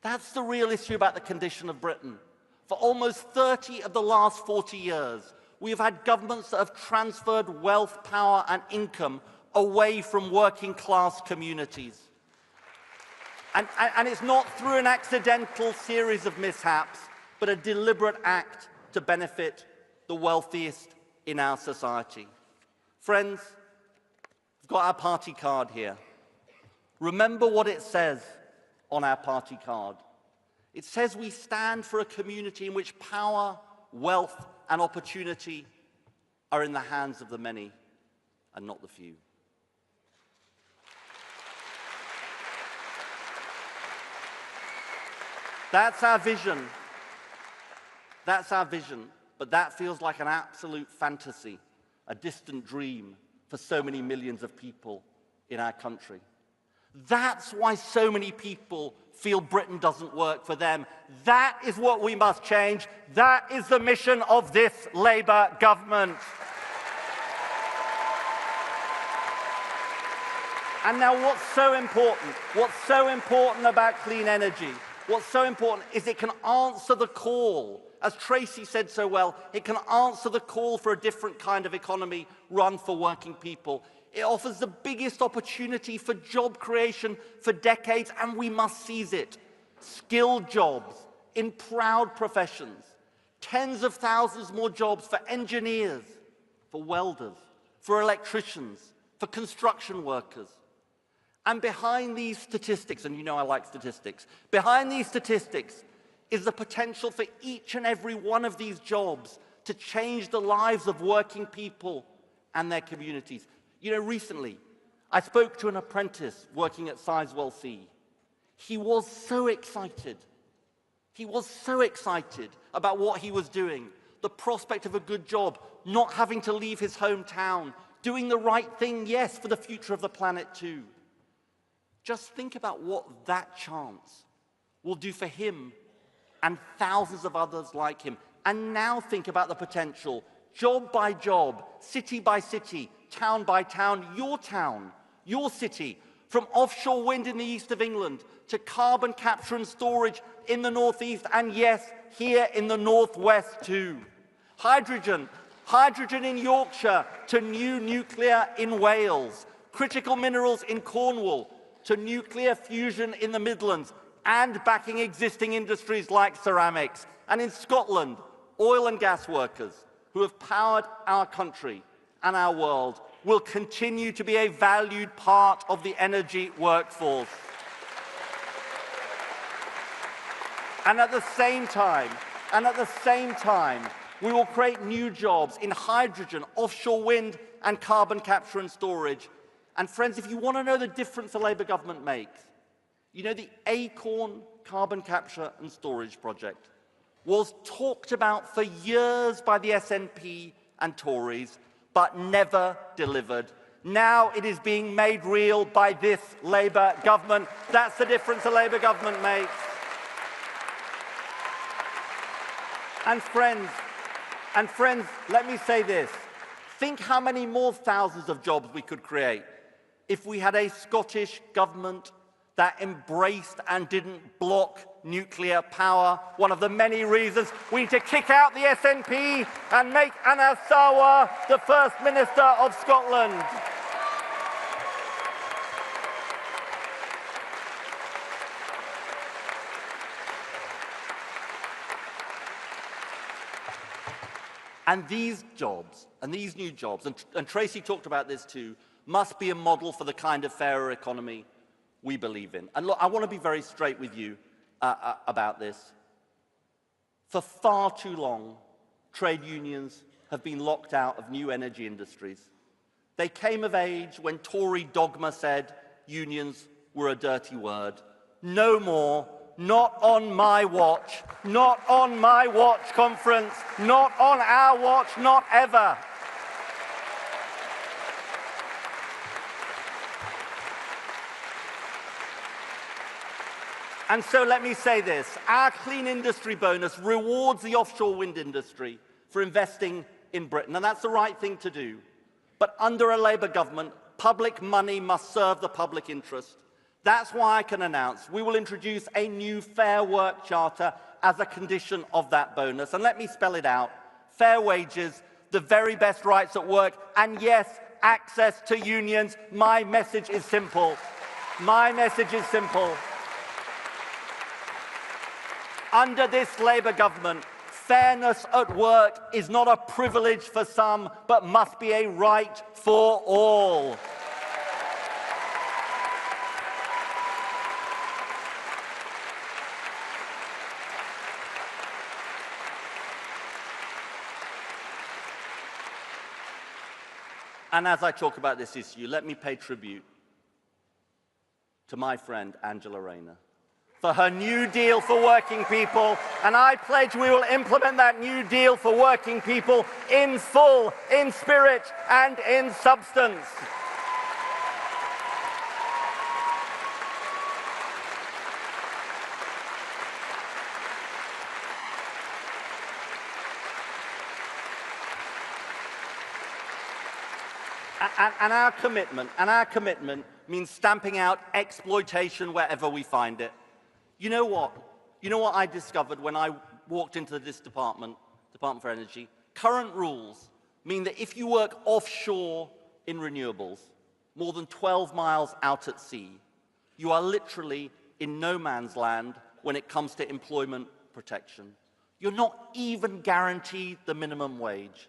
That's the real issue about the condition of Britain. For almost 30 of the last 40 years, we have had governments that have transferred wealth, power, and income away from working-class communities. And it's not through an accidental series of mishaps, but a deliberate act to benefit the wealthiest in our society. Friends, we've got our party card here. Remember what it says on our party card. It says we stand for a community in which power, wealth, and opportunity are in the hands of the many and not the few. That's our vision. That's our vision. But that feels like an absolute fantasy, a distant dream for so many millions of people in our country. That's why so many people feel Britain doesn't work for them. That is what we must change. That is the mission of this Labour government. And now what's so important about clean energy, what's so important is it can answer the call. As Tracy said so well, it can answer the call for a different kind of economy run for working people. It offers the biggest opportunity for job creation for decades, and we must seize it. Skilled jobs in proud professions, tens of thousands more jobs for engineers, for welders, for electricians, for construction workers. And behind these statistics, and you know I like statistics, behind these statistics is the potential for each and every one of these jobs to change the lives of working people and their communities. You know, recently, I spoke to an apprentice working at Sizewell C. He was so excited. He was so excited about what he was doing, the prospect of a good job, not having to leave his hometown, doing the right thing, yes, for the future of the planet too. Just think about what that chance will do for him and thousands of others like him. And now think about the potential, job by job, city by city, town by town, your city, from offshore wind in the east of England to carbon capture and storage in the northeast, and yes, here in the northwest too. Hydrogen in Yorkshire to new nuclear in Wales, critical minerals in Cornwall to nuclear fusion in the Midlands, and backing existing industries like ceramics. And in Scotland, oil and gas workers who have powered our country and our world will continue to be a valued part of the energy workforce. And at the same time, we will create new jobs in hydrogen, offshore wind, and carbon capture and storage. And friends, if you want to know the difference the Labour government makes, you know the Acorn carbon capture and storage project was talked about for years by the SNP and Tories, but never delivered. Now it is being made real by this Labour government. That's the difference the Labour government makes. And friends, let me say this. Think how many more thousands of jobs we could create if we had a Scottish government that embraced and didn't block nuclear power. One of the many reasons we need to kick out the SNP and make Anna Sarwar the First Minister of Scotland. And these jobs, and these new jobs, and Tracy talked about this too, must be a model for the kind of fairer economy we believe in. And look, I want to be very straight with you about this. For far too long, trade unions have been locked out of new energy industries. They came of age when Tory dogma said unions were a dirty word. No more. Not on my watch. Not on my watch, conference. Not on our watch. Not ever. And so let me say this. Our clean industry bonus rewards the offshore wind industry for investing in Britain, and that's the right thing to do. But under a Labour government, public money must serve the public interest. That's why I can announce we will introduce a new Fair Work Charter as a condition of that bonus. And let me spell it out. Fair wages, the very best rights at work, and yes, access to unions. My message is simple. My message is simple. Under this Labour government, fairness at work is not a privilege for some, but must be a right for all. And as I talk about this issue, let me pay tribute to my friend Angela Rayner for her New Deal for working people, and I pledge we will implement that New Deal for working people in full, in spirit and in substance. And our commitment means stamping out exploitation wherever we find it. You know what? You know what I discovered when I walked into this Department for Energy? Current rules mean that if you work offshore in renewables, more than 12 miles out at sea, you are literally in no man's land when it comes to employment protection. You're not even guaranteed the minimum wage.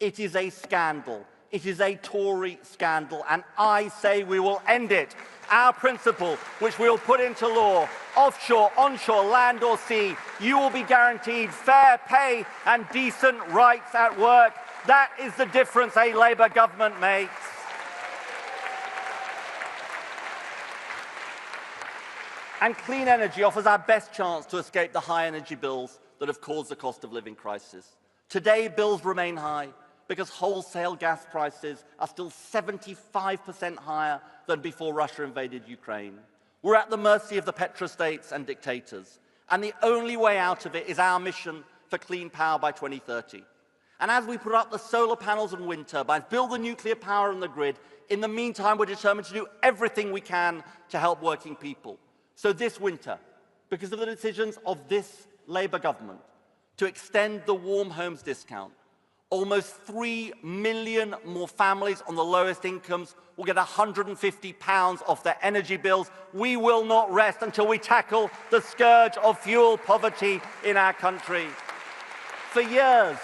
It is a scandal. It is a Tory scandal, and I say we will end it. Our principle, which we will put into law, offshore, onshore, land or sea, you will be guaranteed fair pay and decent rights at work. That is the difference a Labour government makes. And clean energy offers our best chance to escape the high energy bills that have caused the cost of living crisis. Today, bills remain high, because wholesale gas prices are still 75% higher than before Russia invaded Ukraine. We're at the mercy of the petrostates and dictators, and the only way out of it is our mission for clean power by 2030. And as we put up the solar panels and wind turbines, build the nuclear power on the grid, in the meantime, we're determined to do everything we can to help working people. So this winter, because of the decisions of this Labour government to extend the Warm Homes discount, almost 3 million more families on the lowest incomes will get £150 off their energy bills. We will not rest until we tackle the scourge of fuel poverty in our country. For years,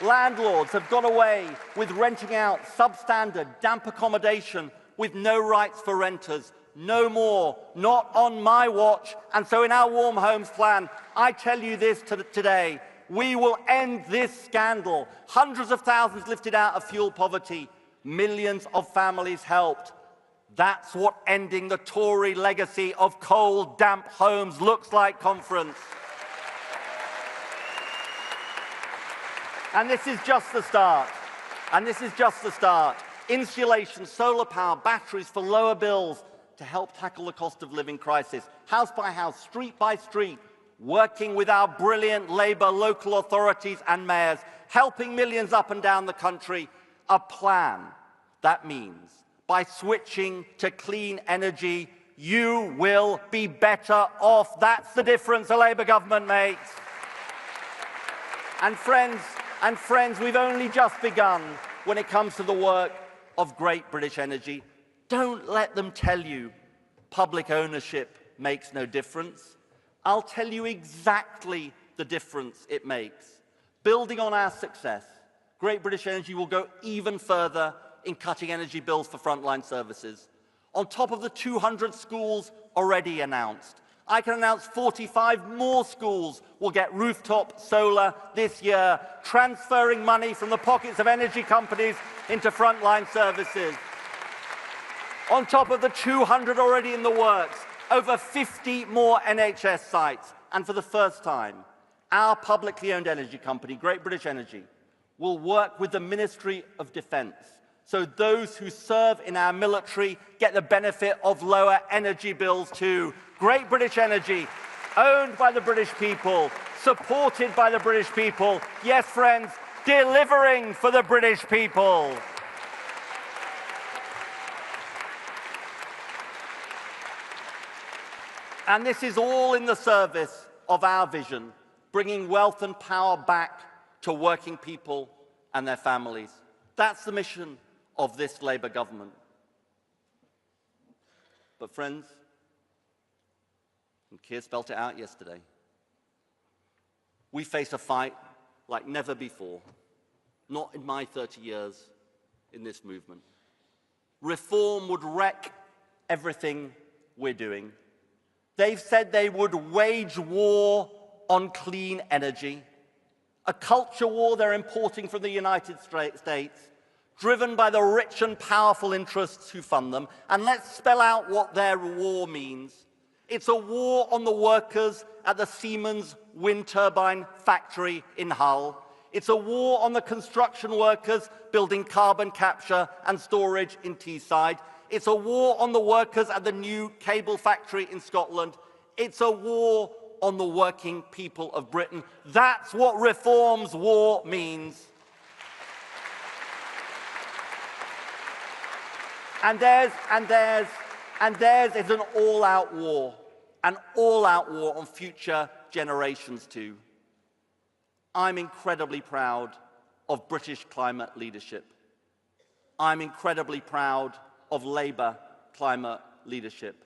landlords have got away with renting out substandard, damp accommodation with no rights for renters. No more, not on my watch. And so in our Warm Homes plan, I tell you this today, we will end this scandal. Hundreds of thousands lifted out of fuel poverty, millions of families helped. That's what ending the Tory legacy of cold, damp homes looks like, conference. And this is just the start. Insulation, solar power, batteries for lower bills to help tackle the cost of living crisis. House by house, street by street, working with our brilliant Labour local authorities and mayors, helping millions up and down the country. A plan that means by switching to clean energy, you will be better off. That's the difference a Labour government makes. And friends, we've only just begun when it comes to the work of Great British Energy. Don't let them tell you public ownership makes no difference. I'll tell you exactly the difference it makes. Building on our success, Great British Energy will go even further in cutting energy bills for frontline services. On top of the 200 schools already announced, I can announce 45 more schools will get rooftop solar this year, transferring money from the pockets of energy companies into frontline services. On top of the 200 already in the works, over 50 more NHS sites. And for the first time, our publicly owned energy company, Great British Energy, will work with the Ministry of Defence, so those who serve in our military get the benefit of lower energy bills too. Great British Energy, owned by the British people, supported by the British people. Yes, friends, delivering for the British people. And this is all in the service of our vision, bringing wealth and power back to working people and their families. That's the mission of this Labour government. But friends, and Keir spelt it out yesterday, we face a fight like never before, not in my 30 years in this movement. Reform would wreck everything we're doing. They've said they would wage war on clean energy, a culture war they're importing from the United States, driven by the rich and powerful interests who fund them. And let's spell out what their war means. It's a war on the workers at the Siemens wind turbine factory in Hull. It's a war on the construction workers building carbon capture and storage in Teesside. It's a war on the workers at the new cable factory in Scotland. It's a war on the working people of Britain. That's what Reform's war means. And theirs is an all-out war on future generations too. I'm incredibly proud of British climate leadership. I'm incredibly proud of Labour climate leadership.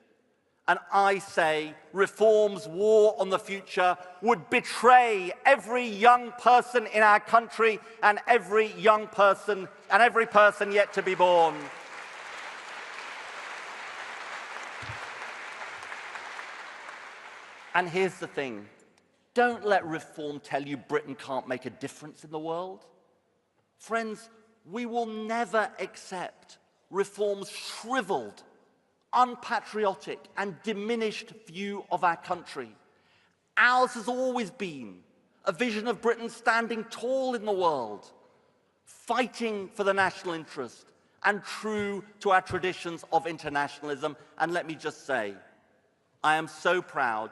And I say Reform's war on the future would betray every young person in our country and every young person and every person yet to be born. And here's the thing. Don't let Reform tell you Britain can't make a difference in the world. Friends, we will never accept Reform's shriveled, unpatriotic and diminished view of our country. Ours has always been a vision of Britain standing tall in the world, fighting for the national interest, and true to our traditions of internationalism. And let me just say, I am so proud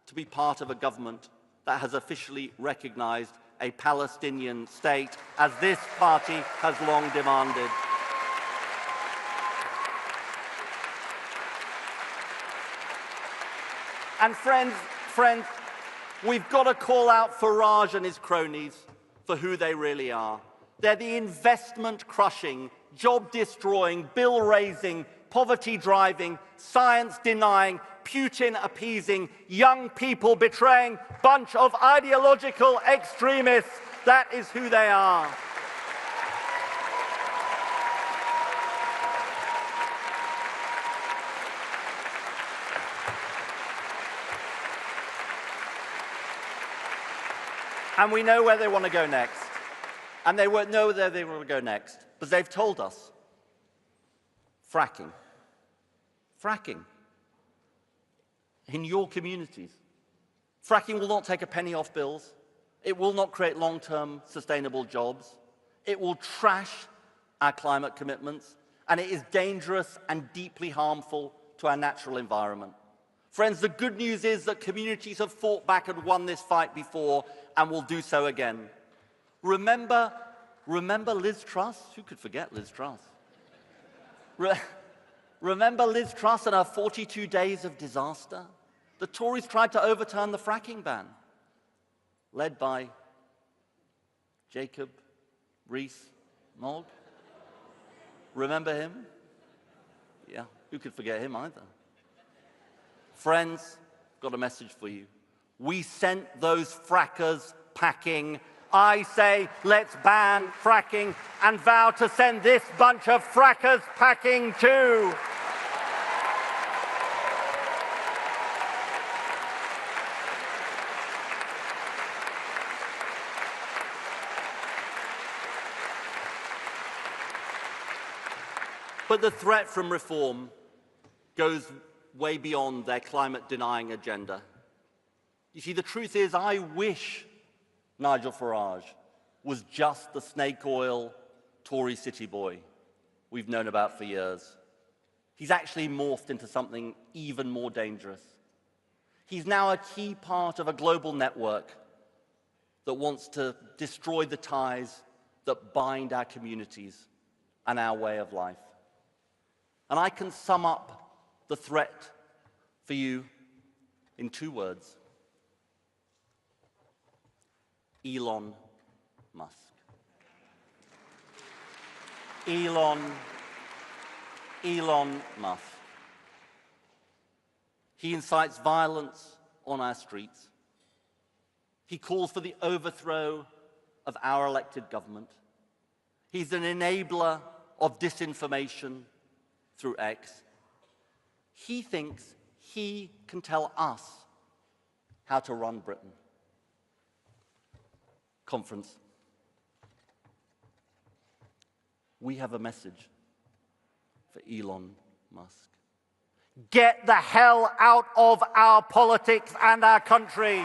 to be part of a government that has officially recognized a Palestinian state, as this party has long demanded. And friends, we've got to call out Farage and his cronies for who they really are. They're the investment-crushing, job-destroying, bill-raising, poverty-driving, science-denying, Putin-appeasing, young people betraying bunch of ideological extremists. That is who they are. And we know where they want to go next. And they won't know where they want to go next, because they've told us. Fracking. Fracking. In your communities. Fracking will not take a penny off bills. It will not create long-term sustainable jobs. It will trash our climate commitments. And it is dangerous and deeply harmful to our natural environment. Friends, the good news is that communities have fought back and won this fight before and will do so again. Remember Liz Truss? Who could forget Liz Truss? Remember Liz Truss and her 42 days of disaster? The Tories tried to overturn the fracking ban, led by Jacob Rees-Mogg. Remember him? Yeah, who could forget him either? Friends, I've got a message for you. We sent those frackers packing. I say, let's ban fracking and vow to send this bunch of frackers packing too. But the threat from reform goes way beyond their climate-denying agenda. You see, the truth is, I wish Nigel Farage was just the snake oil Tory city boy we've known about for years. He's actually morphed into something even more dangerous. He's now a key part of a global network that wants to destroy the ties that bind our communities and our way of life. And I can sum up the threat for you in 2 words. Elon Musk. Elon Musk. He incites violence on our streets. He calls for the overthrow of our elected government. He's an enabler of disinformation through X. He thinks he can tell us how to run Britain. Conference. We have a message for Elon Musk. Get the hell out of our politics and our country.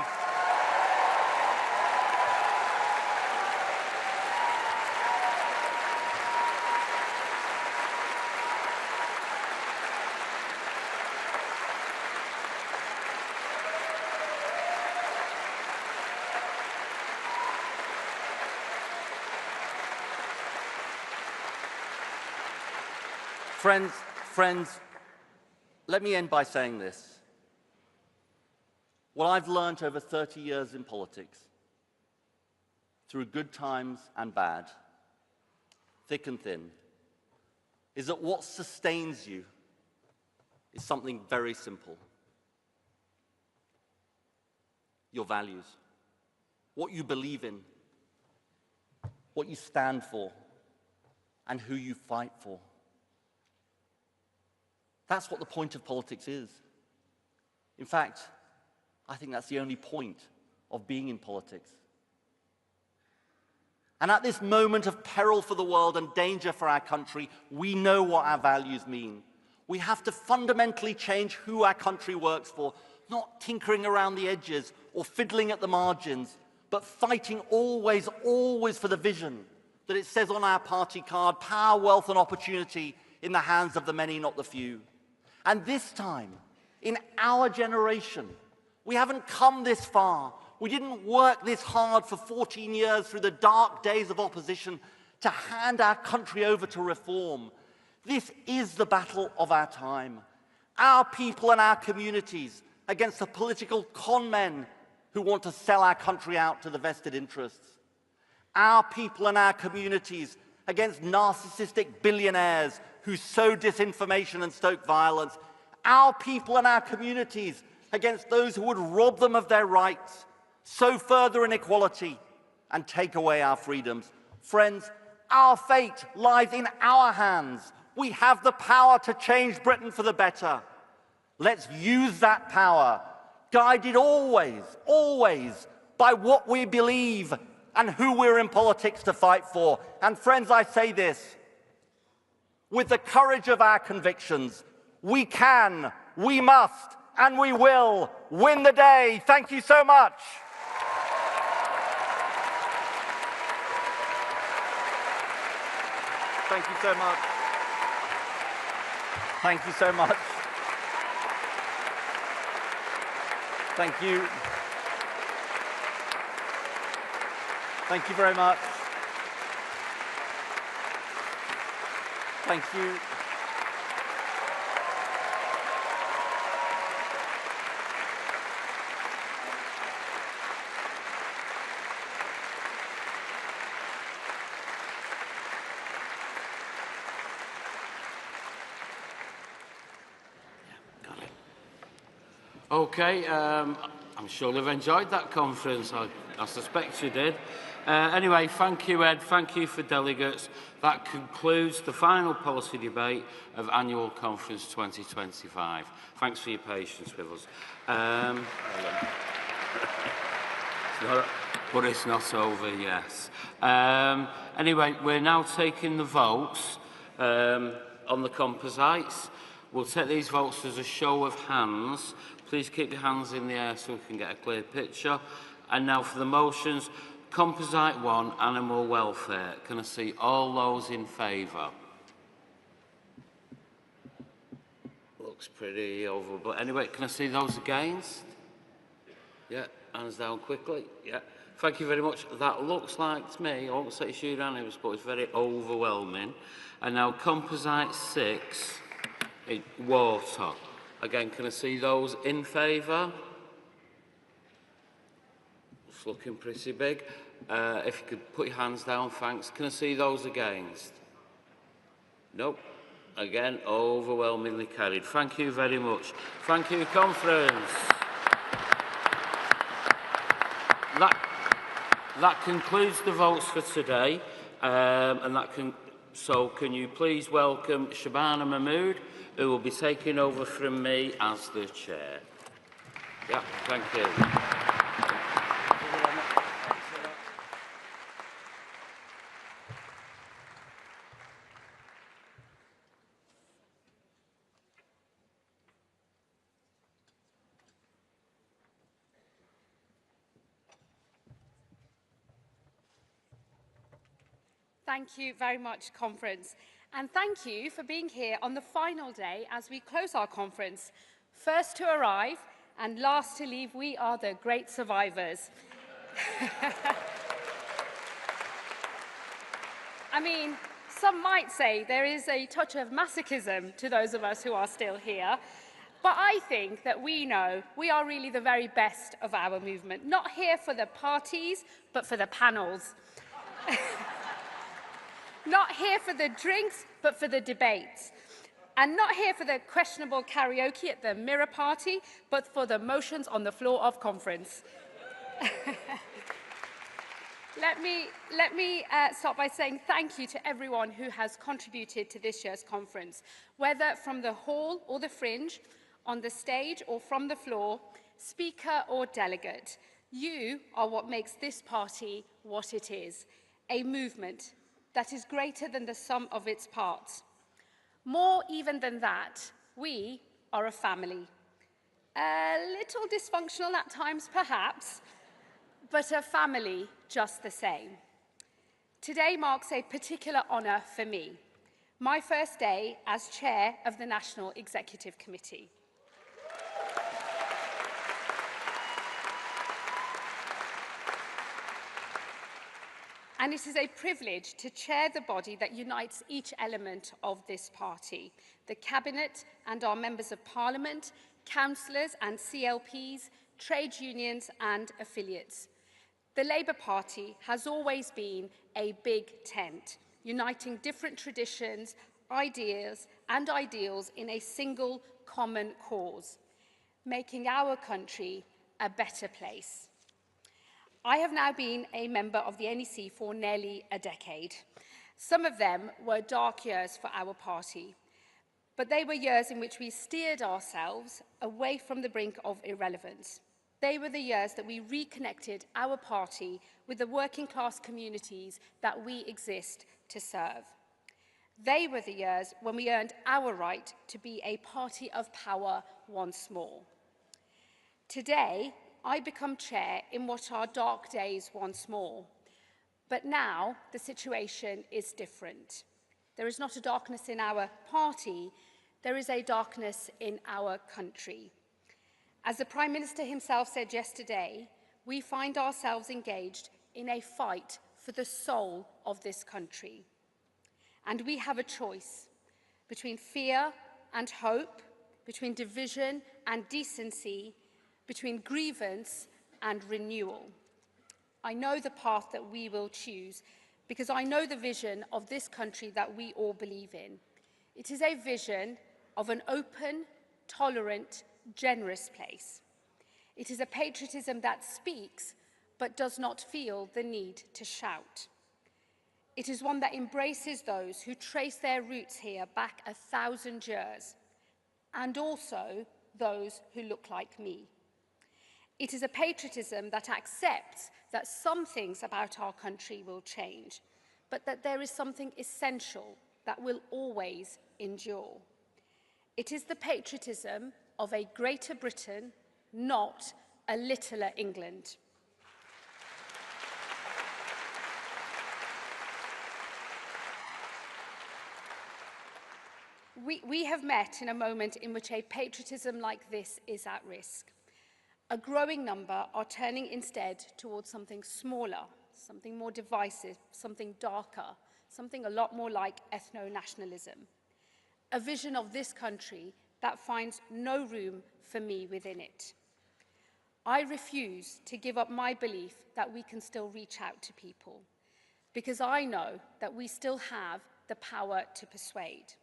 Friends, let me end by saying this. What I've learned over 30 years in politics, through good times and bad, thick and thin, is that what sustains you is something very simple. Your values, what you believe in, what you stand for, and who you fight for. That's what the point of politics is. In fact, I think that's the only point of being in politics. And at this moment of peril for the world and danger for our country, we know what our values mean. We have to fundamentally change who our country works for, not tinkering around the edges or fiddling at the margins, but fighting always for the vision that it says on our party card, power, wealth and opportunity in the hands of the many, not the few. And this time, in our generation, we haven't come this far. We didn't work this hard for 14 years through the dark days of opposition to hand our country over to reform. This is the battle of our time. Our people and our communities against the political con men who want to sell our country out to the vested interests. Our people and our communities against narcissistic billionaires who sow disinformation and stoke violence. Our people and our communities against those who would rob them of their rights, sow further inequality, and take away our freedoms. Friends, our fate lies in our hands. We have the power to change Britain for the better. Let's use that power, guided always, always by what we believe and who we're in politics to fight for. And friends, I say this, with the courage of our convictions, we can, we must, and we will win the day. Thank you so much. Thank you so much. Thank you so much. Thank you. Thank you very much. Thank you.
Okay, I'm sure you've enjoyed that conference. I suspect you did. Anyway, thank you, Ed. Thank you for delegates. That concludes the final policy debate of Annual Conference 2025. Thanks for your patience with us. But it's not over, yes. Anyway, we're now taking the votes on the composites. We'll take these votes as a show of hands. Please keep your hands in the air so we can get a clear picture. And now for the motions. Composite 1, animal welfare. Can I see all those in favour? Looks pretty over, but anyway, can I see those against? Yeah, hands down quickly. Yeah, thank you very much. That looks like to me, I won't say it's unanimous, but it's very overwhelming. And now composite 6, water. Again, can I see those in favour? It's looking pretty big. If you could put your hands down, thanks. Can I see those against? Nope. Again, overwhelmingly carried. Thank you very much. Thank you, conference. That concludes the votes for today. So can you please welcome Shabana Mahmood, who will be taking over from me as the chair. Yeah, thank you.
Thank you very much, conference. And thank you for being here on the final day as we close our conference. First to arrive and last to leave, we are the great survivors. I mean, some might say there is a touch of masochism to those of us who are still here. But I think that we know we are really the very best of our movement. Not here for the parties, but for the panels. Not here for the drinks, but for the debates. And not here for the questionable karaoke at the mirror party, but for the motions on the floor of conference. Let me start by saying thank you to everyone who has contributed to this year's conference, whether from the hall or the fringe, on the stage or from the floor, speaker or delegate. You are what makes this party what it is, a movement that is greater than the sum of its parts. More even than that, we are a family. A little dysfunctional at times, perhaps, but a family just the same. Today marks a particular honour for me, my first day as Chair of the National Executive Committee. And it is a privilege to chair the body that unites each element of this party, the Cabinet and our Members of Parliament, councillors and CLPs, trade unions and affiliates. The Labour Party has always been a big tent, uniting different traditions, ideas and ideals in a single common cause, making our country a better place. I have now been a member of the NEC for nearly a decade. Some of them were dark years for our party, but they were years in which we steered ourselves away from the brink of irrelevance. They were the years that we reconnected our party with the working class communities that we exist to serve. They were the years when we earned our right to be a party of power once more. Today, I become chair in what are dark days once more. But now the situation is different. There is not a darkness in our party, there is a darkness in our country. As the Prime Minister himself said yesterday, we find ourselves engaged in a fight for the soul of this country. And we have a choice between fear and hope, between division and decency, between grievance and renewal. I know the path that we will choose because I know the vision of this country that we all believe in. It is a vision of an open, tolerant, generous place. It is a patriotism that speaks but does not feel the need to shout. It is one that embraces those who trace their roots here back 1,000 years, and also those who look like me. It is a patriotism that accepts that some things about our country will change, but that there is something essential that will always endure. It is the patriotism of a greater Britain, not a littler England. We have met in a moment in which a patriotism like this is at risk. A growing number are turning instead towards something smaller, something more divisive, something darker, something a lot more like ethno-nationalism. A vision of this country that finds no room for me within it. I refuse to give up my belief that we can still reach out to people, because I know that we still have the power to persuade.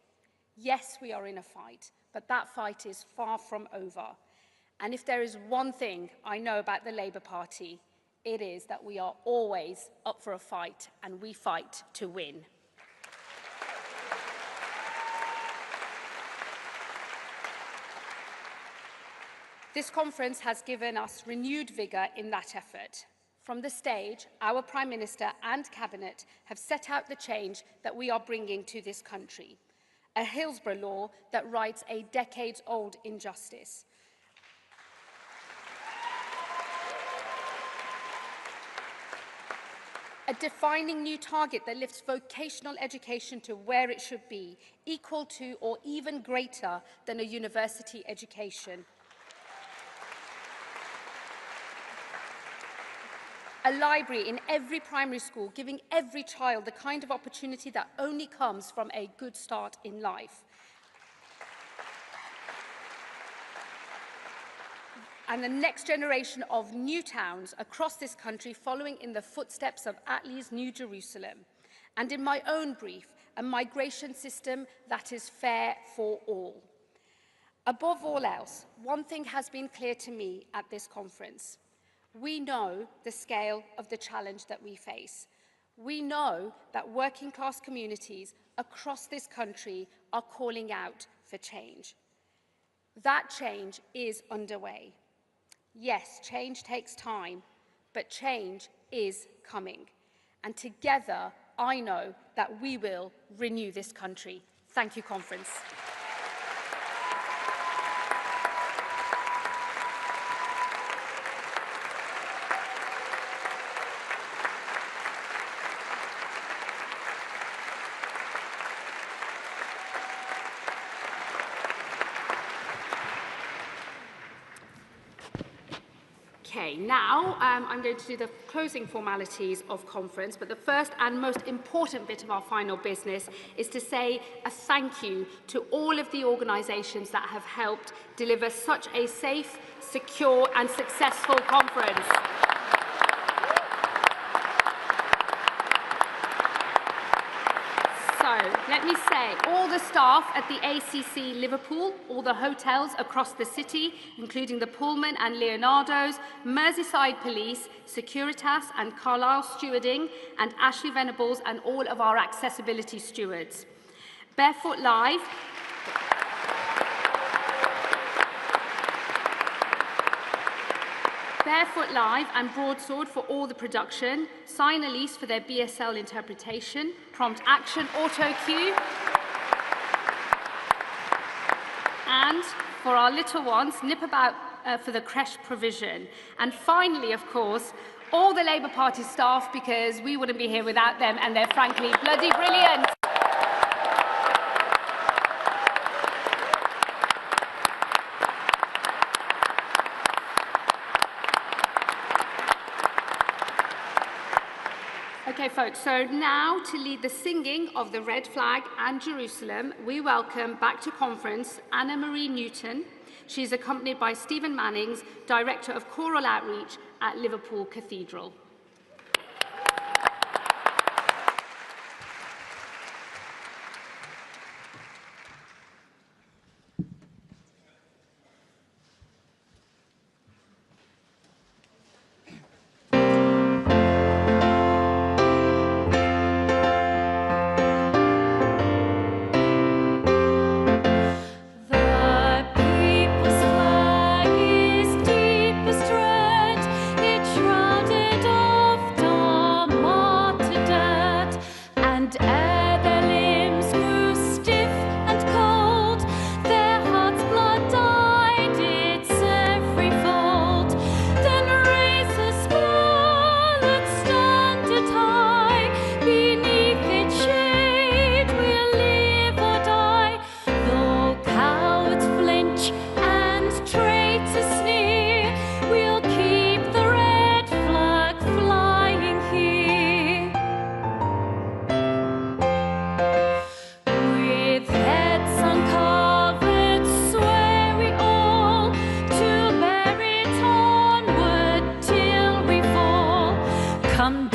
Yes, we are in a fight, but that fight is far from over. And if there is one thing I know about the Labour Party, it is that we are always up for a fight, and we fight to win. This conference has given us renewed vigour in that effort. From the stage, our Prime Minister and Cabinet have set out the change that we are bringing to this country. A Hillsborough law that rights a decades-old injustice. A defining new target that lifts vocational education to where it should be, equal to or even greater than a university education. A library in every primary school, giving every child the kind of opportunity that only comes from a good start in life. And the next generation of new towns across this country following in the footsteps of Attlee's New Jerusalem. And in my own brief, a migration system that is fair for all. Above all else, one thing has been clear to me at this conference. We know the scale of the challenge that we face. We know that working class communities across this country are calling out for change. That change is underway. Yes, change takes time, but change is coming. And together, I know that we will renew this country. Thank you, conference. Okay, now I'm going to do the closing formalities of conference, but the first and most important bit of our final business is to say a thank you to all of the organisations that have helped deliver such a safe, secure and successful conference. So, let me say, all the staff at the ACC Liverpool, all the hotels across the city, including the Pullman and Leonardo's, Merseyside Police, Securitas and Carlisle Stewarding, and Ashley Venables and all of our accessibility stewards. Barefoot Live, and Broadsword for all the production, Sign Elise for their BSL interpretation, Prompt Action Auto Cue, and for our little ones, Nip About for the creche provision. And finally, of course, all the Labour Party staff, because we wouldn't be here without them, and they're frankly bloody brilliant. Okay, folks, so now to lead the singing of the Red Flag and Jerusalem, we welcome back to conference Anna Marie Newton. She's accompanied by Stephen Mannings, Director of Choral Outreach at Liverpool Cathedral.
Come